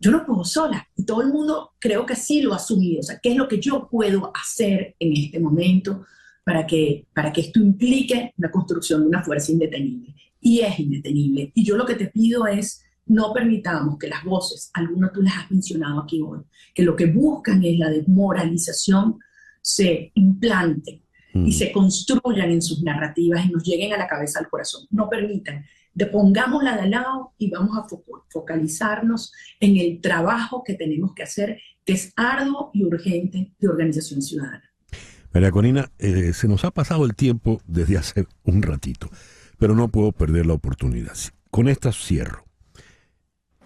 Yo no puedo sola y todo el mundo creo que sí lo ha asumido. O sea, ¿qué es lo que yo puedo hacer en este momento para que esto implique la construcción de una fuerza indetenible? Y es indetenible. Y yo lo que te pido es, no permitamos que las voces, algunas tú las has mencionado aquí hoy, que lo que buscan es la desmoralización, se implanten y se construyan en sus narrativas y nos lleguen a la cabeza, al corazón. No permitan. Pongámosla de lado y vamos a focalizarnos en el trabajo que tenemos que hacer, que es arduo y urgente de organización ciudadana. María Corina, se nos ha pasado el tiempo desde hace un ratito, pero no puedo perder la oportunidad. Con esta cierro.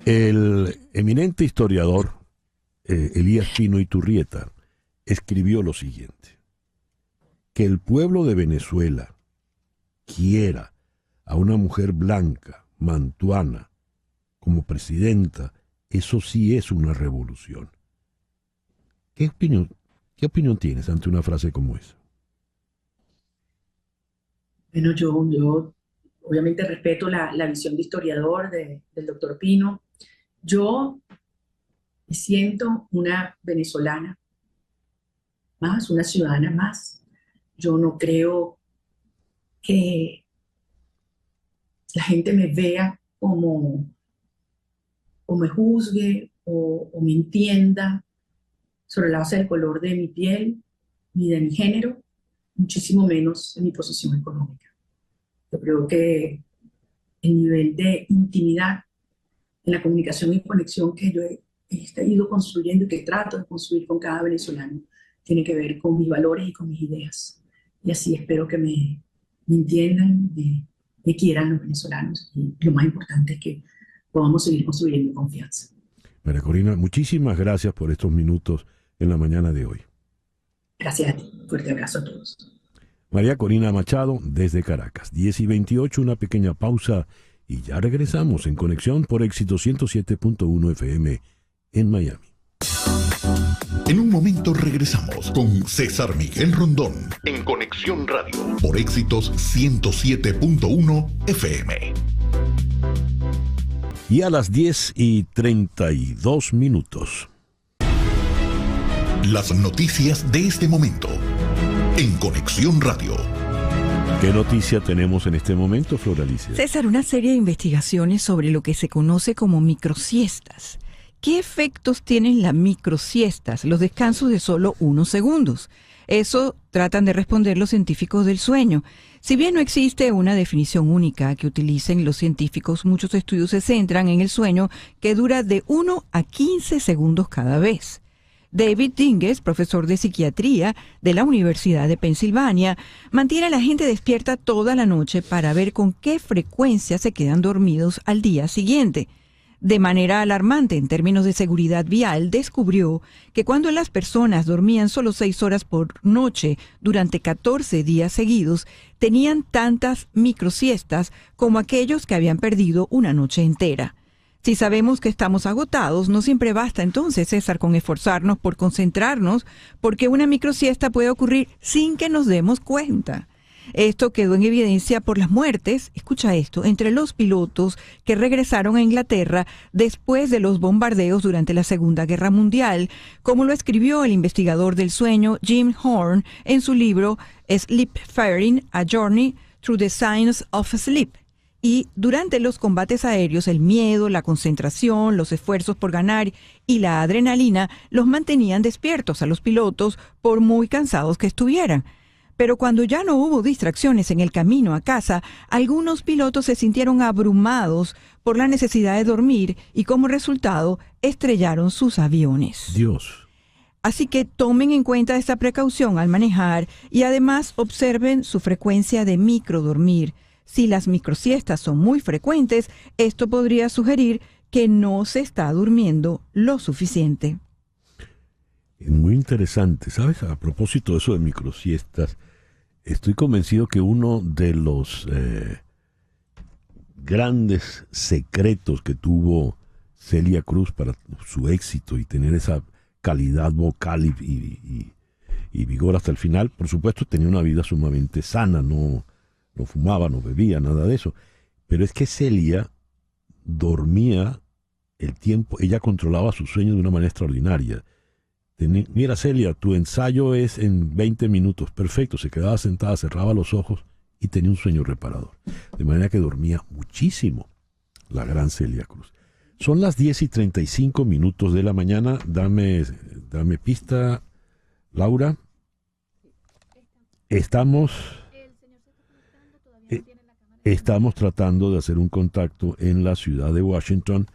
El eminente historiador Elías Pino Iturrieta escribió lo siguiente: que el pueblo de Venezuela quiera a una mujer blanca, mantuana, como presidenta, eso sí es una revolución. ¿Qué opinión tienes ante una frase como esa? Bueno, yo obviamente respeto la visión de historiador del doctor Pino. Yo me siento una venezolana más, una ciudadana más. Yo no creo que la gente me vea o me juzgue o me entienda sobre la base del color de mi piel ni de mi género, muchísimo menos de mi posición económica. Yo creo que el nivel de intimidad en la comunicación y conexión que yo he ido construyendo y que trato de construir con cada venezolano tiene que ver con mis valores y con mis ideas. Y así espero que me entiendan, me quieran los venezolanos. Y lo más importante es que podamos seguir construyendo confianza. María Corina, muchísimas gracias por estos minutos en la mañana de hoy. Gracias a ti. Fuerte abrazo a todos. María Corina Machado desde Caracas. 10:28, una pequeña pausa y ya regresamos en Conexión por Éxito 107.1 FM en Miami. En un momento regresamos con César Miguel Rondón en Conexión Radio por Éxitos 107.1 FM. Y a las 10:32. Las noticias de este momento en Conexión Radio. ¿Qué noticia tenemos en este momento, Flor Alicia? César, una serie de investigaciones sobre lo que se conoce como microsiestas. ¿Qué efectos tienen las microsiestas, los descansos de solo unos segundos? Eso tratan de responder los científicos del sueño. Si bien no existe una definición única que utilicen los científicos, muchos estudios se centran en el sueño que dura de 1 a 15 segundos cada vez. David Dinges, profesor de psiquiatría de la Universidad de Pensilvania, mantiene a la gente despierta toda la noche para ver con qué frecuencia se quedan dormidos al día siguiente. De manera alarmante en términos de seguridad vial, descubrió que cuando las personas dormían solo 6 horas por noche durante 14 días seguidos, tenían tantas microsiestas como aquellos que habían perdido una noche entera. Si sabemos que estamos agotados, no siempre basta entonces, César, con esforzarnos por concentrarnos, porque una microsiesta puede ocurrir sin que nos demos cuenta. Esto quedó en evidencia por las muertes, escucha esto, entre los pilotos que regresaron a Inglaterra después de los bombardeos durante la Segunda Guerra Mundial, como lo escribió el investigador del sueño Jim Horn en su libro Sleepfaring: A Journey Through the Science of Sleep. Y durante los combates aéreos, el miedo, la concentración, los esfuerzos por ganar y la adrenalina los mantenían despiertos a los pilotos por muy cansados que estuvieran. Pero cuando ya no hubo distracciones en el camino a casa, algunos pilotos se sintieron abrumados por la necesidad de dormir y como resultado estrellaron sus aviones. Dios. Así que tomen en cuenta esta precaución al manejar y además observen su frecuencia de microdormir. Si las microsiestas son muy frecuentes, esto podría sugerir que no se está durmiendo lo suficiente. Muy interesante. ¿Sabes? A propósito de eso de microsiestas, estoy convencido que uno de los grandes secretos que tuvo Celia Cruz para su éxito y tener esa calidad vocal y vigor hasta el final, por supuesto, tenía una vida sumamente sana, no fumaba, no bebía, nada de eso. Pero es que Celia dormía el tiempo, ella controlaba su sueño de una manera extraordinaria. Mira, Celia, tu ensayo es en 20 minutos. Perfecto, se quedaba sentada, cerraba los ojos y tenía un sueño reparador. De manera que dormía muchísimo, la gran Celia Cruz. Son las 10:35 de la mañana. Dame pista, Laura. Estamos tratando de hacer un contacto en la ciudad de Washington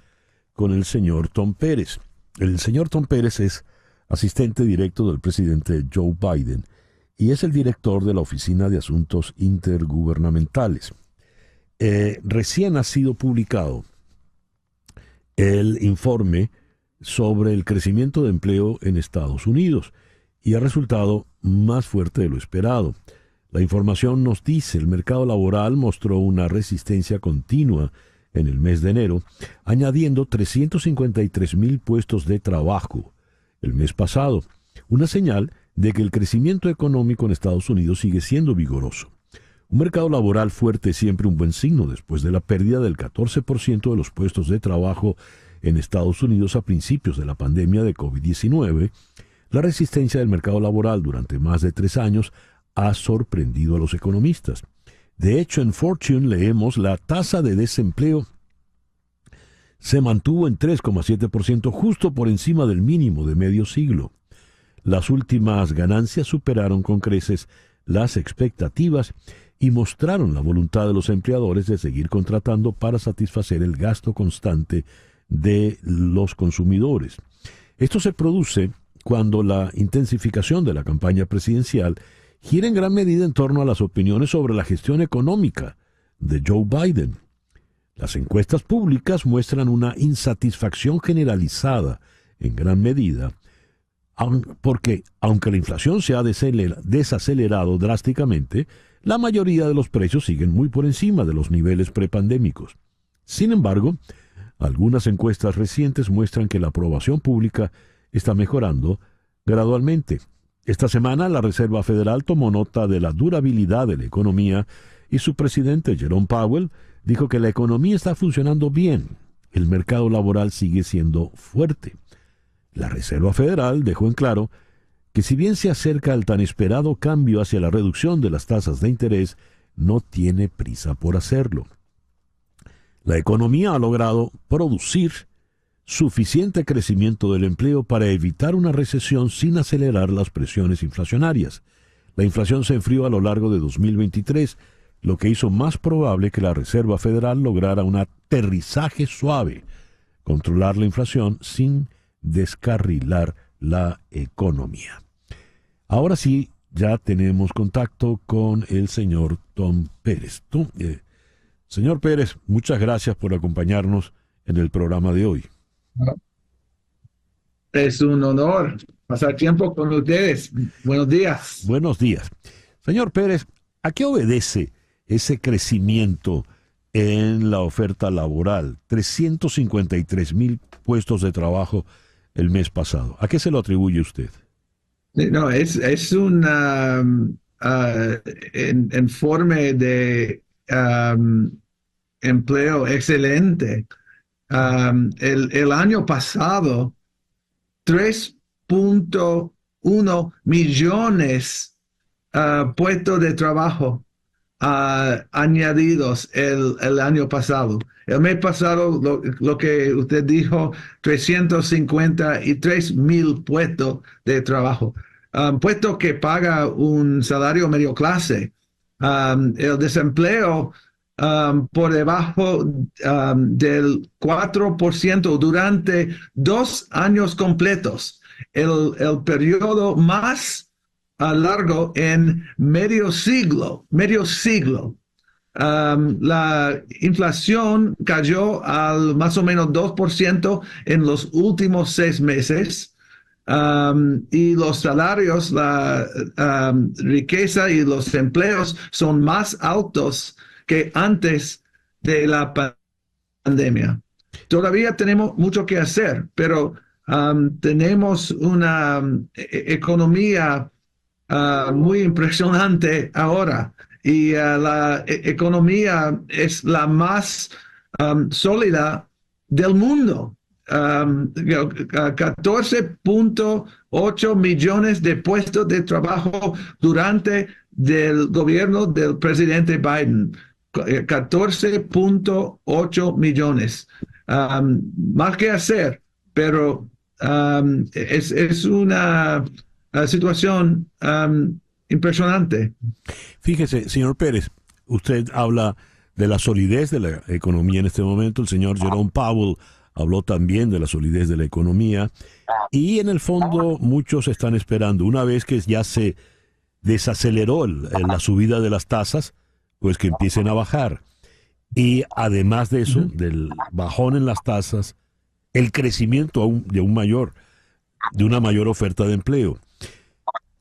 con el señor Tom Pérez. El señor Tom Pérez es asistente directo del presidente Joe Biden y es el director de la Oficina de Asuntos Intergubernamentales. Recién ha sido publicado el informe sobre el crecimiento de empleo en Estados Unidos y ha resultado más fuerte de lo esperado. La información nos dice, el mercado laboral mostró una resistencia continua en el mes de enero, añadiendo 353,000 puestos de trabajo el mes pasado, una señal de que el crecimiento económico en Estados Unidos sigue siendo vigoroso. Un mercado laboral fuerte es siempre un buen signo después de la pérdida del 14% de los puestos de trabajo en Estados Unidos a principios de la pandemia de COVID-19. La resistencia del mercado laboral durante más de 3 años ha sorprendido a los economistas. De hecho, en Fortune leemos la tasa de desempleo se mantuvo en 3,7%, justo por encima del mínimo de medio siglo. Las últimas ganancias superaron con creces las expectativas y mostraron la voluntad de los empleadores de seguir contratando para satisfacer el gasto constante de los consumidores. Esto se produce cuando la intensificación de la campaña presidencial gira en gran medida en torno a las opiniones sobre la gestión económica de Joe Biden. Las encuestas públicas muestran una insatisfacción generalizada en gran medida, porque aunque la inflación se ha desacelerado drásticamente, la mayoría de los precios siguen muy por encima de los niveles prepandémicos. Sin embargo, algunas encuestas recientes muestran que la aprobación pública está mejorando gradualmente. Esta semana la Reserva Federal tomó nota de la durabilidad de la economía y su presidente, Jerome Powell, dijo que la economía está funcionando bien. El mercado laboral sigue siendo fuerte. La Reserva Federal dejó en claro que si bien se acerca al tan esperado cambio hacia la reducción de las tasas de interés, no tiene prisa por hacerlo. La economía ha logrado producir suficiente crecimiento del empleo para evitar una recesión sin acelerar las presiones inflacionarias. La inflación se enfrió a lo largo de 2023, lo que hizo más probable que la Reserva Federal lograra un aterrizaje suave, controlar la inflación sin descarrilar la economía. Ahora sí, ya tenemos contacto con el señor Tom Pérez. Señor Pérez, muchas gracias por acompañarnos en el programa de hoy. Es un honor pasar tiempo con ustedes. Buenos días. Buenos días. Señor Pérez, ¿a qué obedece ese crecimiento en la oferta laboral? 353,000 puestos de trabajo el mes pasado. ¿A qué se lo atribuye usted? No, es un informe de empleo excelente. El año pasado, 3.1 millones puestos de trabajo añadidos el año pasado. El mes pasado, lo que usted dijo, 353,000 puestos de trabajo. Puesto que paga un salario medio clase. El desempleo por debajo del 4% durante 2 años completos. El periodo más largo en medio siglo. La inflación cayó al más o menos 2% en los últimos 6 meses. Y los salarios, la riqueza y los empleos son más altos que antes de la pandemia. Todavía tenemos mucho que hacer, pero tenemos una economía muy impresionante ahora. Y la economía es la más sólida del mundo. 14.8 millones de puestos de trabajo durante el gobierno del presidente Biden. 14.8 millones. Más que hacer, pero es una situación impresionante. Fíjese, señor Pérez, usted habla de la solidez de la economía en este momento. El señor Jerome Powell habló también de la solidez de la economía. Y en el fondo muchos están esperando, una vez que ya se desaceleró la subida de las tasas, pues que empiecen a bajar. Y además de eso, del bajón en las tasas, el crecimiento de una mayor oferta de empleo.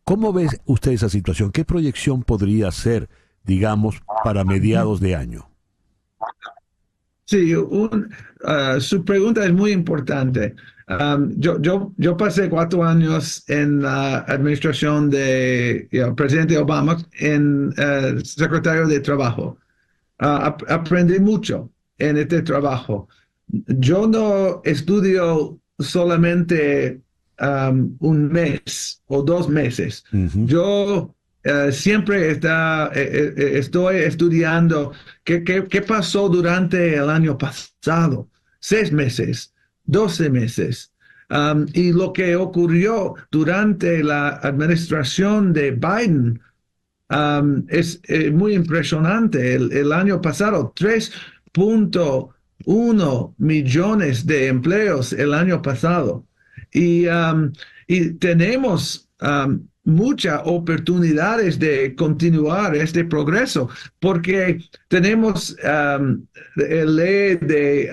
¿Cómo ve usted esa situación? ¿Qué proyección podría ser, digamos, para mediados de año? Sí, su pregunta es muy importante. Yo pasé 4 años en la administración de presidente Obama en secretario de Trabajo. Aprendí mucho en este trabajo. Yo no estudio solamente un mes o 2 meses. Yo siempre estoy estudiando qué pasó durante el año pasado, 6 meses, 12 meses. Y lo que ocurrió durante la administración de Biden es muy impresionante. El año pasado, 3.1 millones de empleos el año pasado. Y tenemos muchas oportunidades de continuar este progreso, porque tenemos la ley de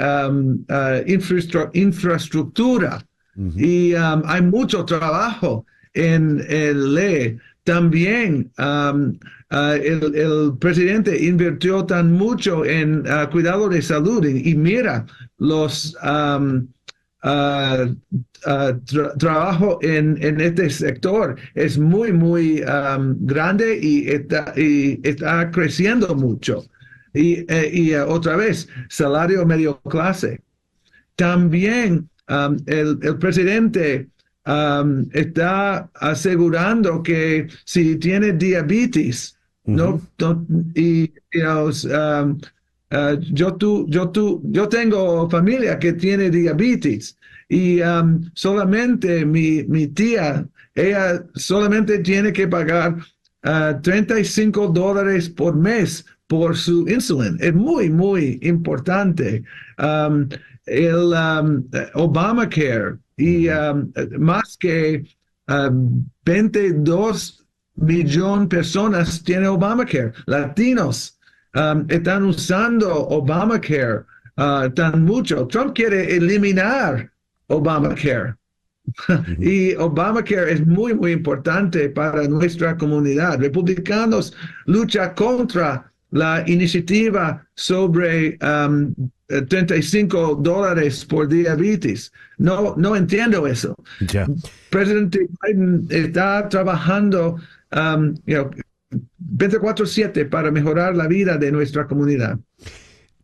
infraestructura y hay mucho trabajo en la ley. También el presidente invirtió tan mucho en cuidado de salud y mira los trabajo en este sector es muy grande y está creciendo mucho. Y otra vez, salario medio clase. También el presidente está asegurando que si tiene diabetes, yo tengo familia que tiene diabetes y solamente mi tía, ella solamente tiene que pagar $35 por mes por su insulina. Es muy importante. El Obamacare y más que 22 millones de personas tienen Obamacare. Latinos están usando Obamacare tan mucho. Trump quiere eliminar Obamacare. Y Obamacare es muy importante para nuestra comunidad. Republicanos luchan contra la iniciativa sobre $35 por diabetes. No entiendo eso. Ya. Presidente Biden está trabajando 24/7 para mejorar la vida de nuestra comunidad.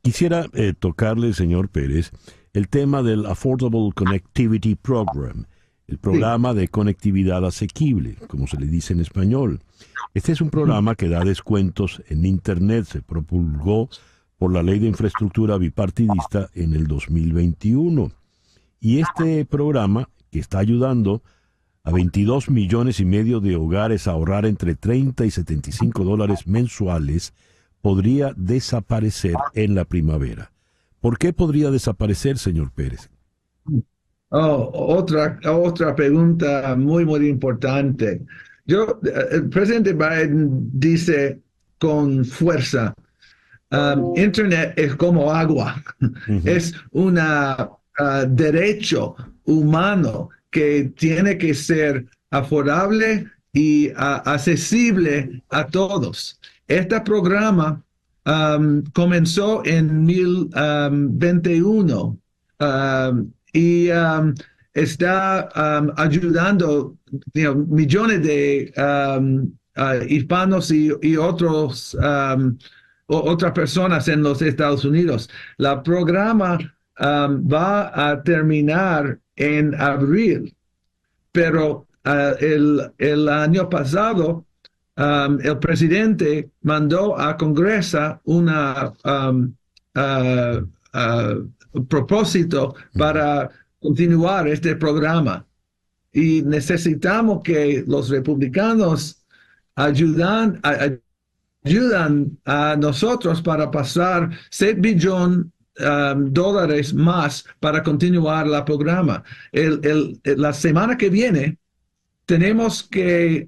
Quisiera tocarle, señor Pérez, el tema del Affordable Connectivity Program, el programa de conectividad asequible, como se le dice en español. Este es un programa que da descuentos en Internet. Se promulgó por la Ley de Infraestructura Bipartidista en el 2021. Y este programa, que está ayudando a 22 millones y medio de hogares a ahorrar entre $30 y $75 mensuales, podría desaparecer en la primavera. ¿Por qué podría desaparecer, señor Pérez? Otra pregunta muy importante. El presidente Biden dice con fuerza, Internet es como agua. Es un derecho humano que tiene que ser afordable y accesible a todos. Este programa comenzó en 2021 y está ayudando millones de hispanos y otras personas en los Estados Unidos. El programa va a terminar en abril, pero el año pasado el presidente mandó a Congreso una propósito para continuar este programa. Y necesitamos que los republicanos ayudan a nosotros para pasar $6 billones más para continuar el programa. La semana que viene tenemos que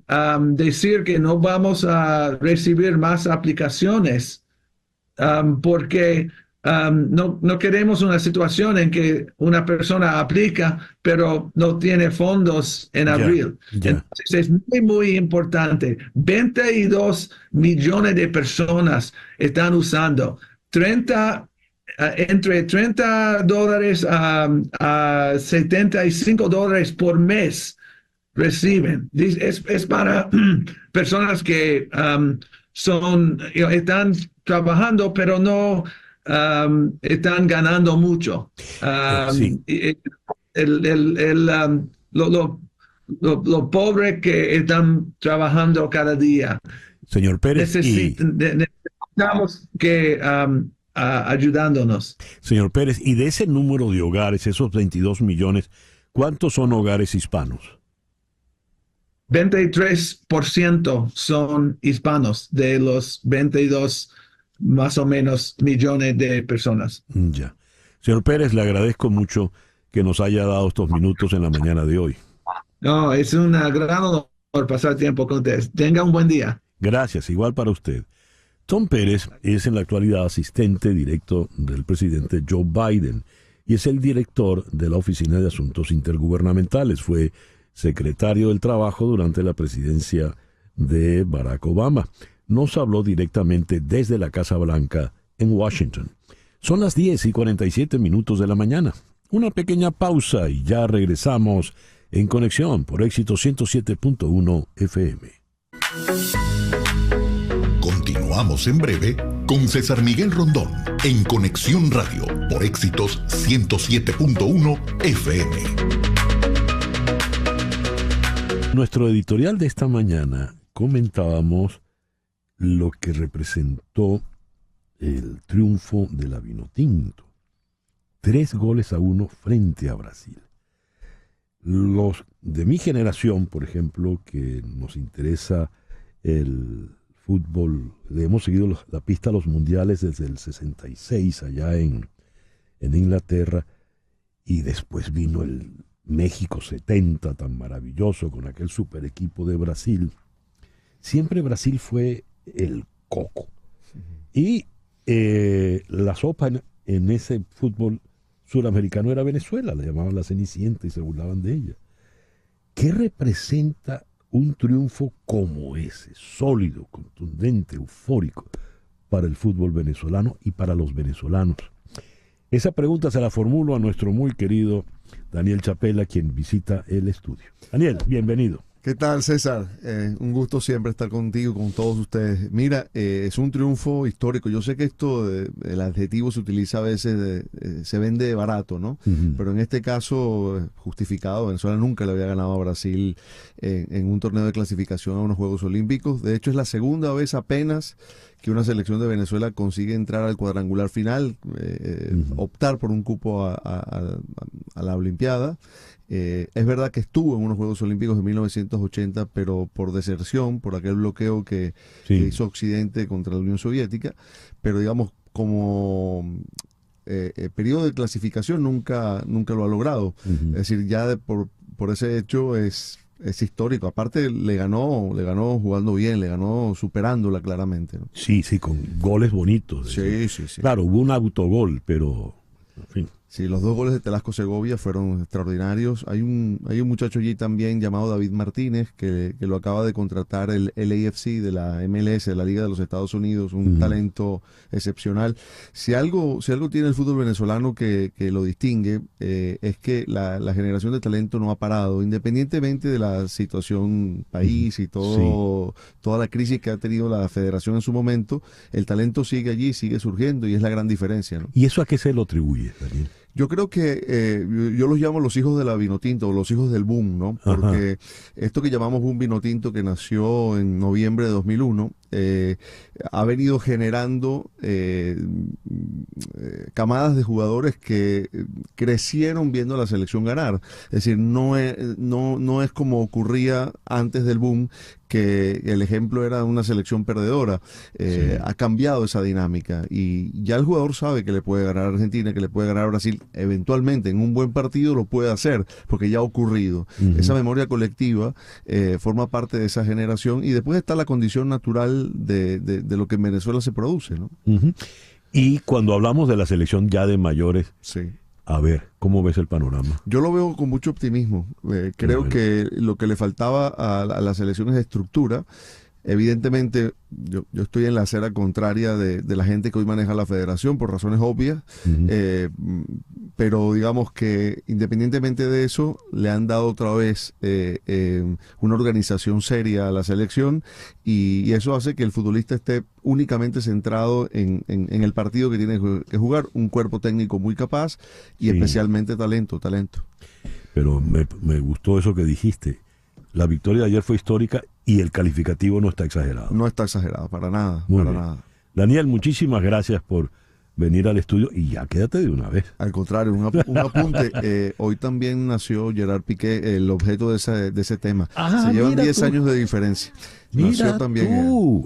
decir que no vamos a recibir más aplicaciones porque no queremos una situación en que una persona aplica pero no tiene fondos en abril. Entonces es muy importante. 22 millones de personas están usando. 30 entre $30 a $75 por mes reciben. Es para personas que están trabajando, pero no están ganando mucho. Sí. Lo pobre que están trabajando cada día. Señor Pérez, necesitamos que ayudándonos. Señor Pérez, y de ese número de hogares, esos 22 millones, ¿cuántos son hogares hispanos? 23% son hispanos de los 22 más o menos millones de personas. Ya. Señor Pérez, le agradezco mucho que nos haya dado estos minutos en la mañana de hoy. No, es un gran honor pasar tiempo con ustedes. Tenga un buen día. Gracias, igual para usted. Tom Pérez es en la actualidad asistente directo del presidente Joe Biden y es el director de la Oficina de Asuntos Intergubernamentales. Fue secretario del Trabajo durante la presidencia de Barack Obama. Nos habló directamente desde la Casa Blanca en Washington. Son las 10:47 de la mañana. Una pequeña pausa y ya regresamos en Conexión por Éxito 107.1 FM. Continuamos en breve con César Miguel Rondón en Conexión Radio por Éxitos 107.1 FM. Nuestro editorial de esta mañana comentábamos lo que representó el triunfo de la Vinotinto. 3-1 frente a Brasil. Los de mi generación, por ejemplo, que nos interesa el fútbol, le hemos seguido la pista a los mundiales desde el 66 allá en Inglaterra, y después vino el México 70 tan maravilloso con aquel super equipo de Brasil. Siempre Brasil fue el coco. Y la sopa en ese fútbol suramericano era Venezuela, la llamaban la Cenicienta y se burlaban de ella. ¿Qué representa un triunfo como ese, sólido, contundente, eufórico, para el fútbol venezolano y para los venezolanos? Esa pregunta se la formulo a nuestro muy querido Daniel Chapela, quien visita el estudio. Daniel, bienvenido. ¿Qué tal, César? Un gusto siempre estar contigo, con todos ustedes. Mira, es un triunfo histórico. Yo sé que el adjetivo se utiliza a veces, se vende barato, ¿no? Uh-huh. Pero en este caso, justificado. Venezuela nunca le había ganado a Brasil en un torneo de clasificación a unos Juegos Olímpicos. De hecho, es la segunda vez apenas que una selección de Venezuela consigue entrar al cuadrangular final, optar por un cupo a la Olimpiada. Es verdad que estuvo en unos Juegos Olímpicos de 1980, pero por deserción, por aquel bloqueo que hizo Occidente contra la Unión Soviética, pero digamos como periodo de clasificación nunca lo ha logrado. Uh-huh. Es decir, ya por ese hecho es histórico. Aparte le ganó jugando bien, le ganó superándola claramente, ¿no? Sí, con goles bonitos. Sí. Claro, hubo un autogol, pero en fin. Sí, los 2 goles de Telasco Segovia fueron extraordinarios. Hay un muchacho allí también llamado David Martínez que lo acaba de contratar el LAFC de la MLS, de la Liga de los Estados Unidos, un talento excepcional. Si algo tiene el fútbol venezolano que lo distingue, es que la generación de talento no ha parado, independientemente de la situación país y toda la crisis que ha tenido la federación en su momento. El talento sigue allí, sigue surgiendo, y es la gran diferencia, ¿no? ¿Y eso a qué se lo atribuye, Daniel? Yo creo que yo los llamo los hijos de la Vinotinto, o los hijos del boom, ¿no? Porque esto que llamamos boom Vinotinto, que nació en noviembre de 2001, ha venido generando camadas de jugadores que crecieron viendo a la selección ganar. Es decir, no es como ocurría antes del boom, que el ejemplo era una selección perdedora. Ha cambiado esa dinámica, y ya el jugador sabe que le puede ganar a Argentina, que le puede ganar a Brasil. Eventualmente en un buen partido lo puede hacer, porque ya ha ocurrido. Esa memoria colectiva forma parte de esa generación, y después está la condición natural de lo que en Venezuela se produce, ¿no? Y cuando hablamos de la selección ya de mayores, a ver, ¿cómo ves el panorama? Yo lo veo con mucho optimismo. Creo que lo que le faltaba a la selección es estructura. Evidentemente, yo estoy en la acera contraria de la gente que hoy maneja la federación por razones obvias, pero digamos que independientemente de eso, le han dado otra vez una organización seria a la selección y eso hace que el futbolista esté únicamente centrado en el partido que tiene que jugar, un cuerpo técnico muy capaz y especialmente talento. Pero me gustó eso que dijiste. La victoria de ayer fue histórica y el calificativo no está exagerado. No está exagerado, para nada. Daniel, muchísimas gracias por venir al estudio y ya quédate de una vez. Al contrario, un apunte. Hoy también nació Gerard Piqué, el objeto de ese tema. Se llevan 10 años de diferencia. Nació también tú.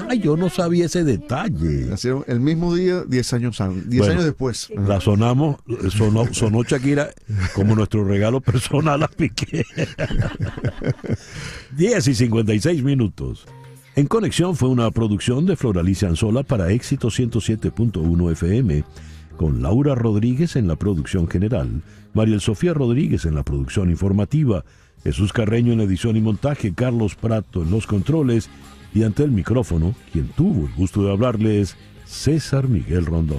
Ay, yo no sabía ese detalle. Nacieron el mismo día, 10 años después. La sonó Shakira como nuestro regalo personal a Piqué. 10:56. En Conexión fue una producción de Floralicia Anzola para Éxito 107.1 FM, con Laura Rodríguez en la producción general, Mariel Sofía Rodríguez en la producción informativa, Jesús Carreño en edición y montaje, Carlos Prato en los controles, y ante el micrófono, quien tuvo el gusto de hablarles, César Miguel Rondón.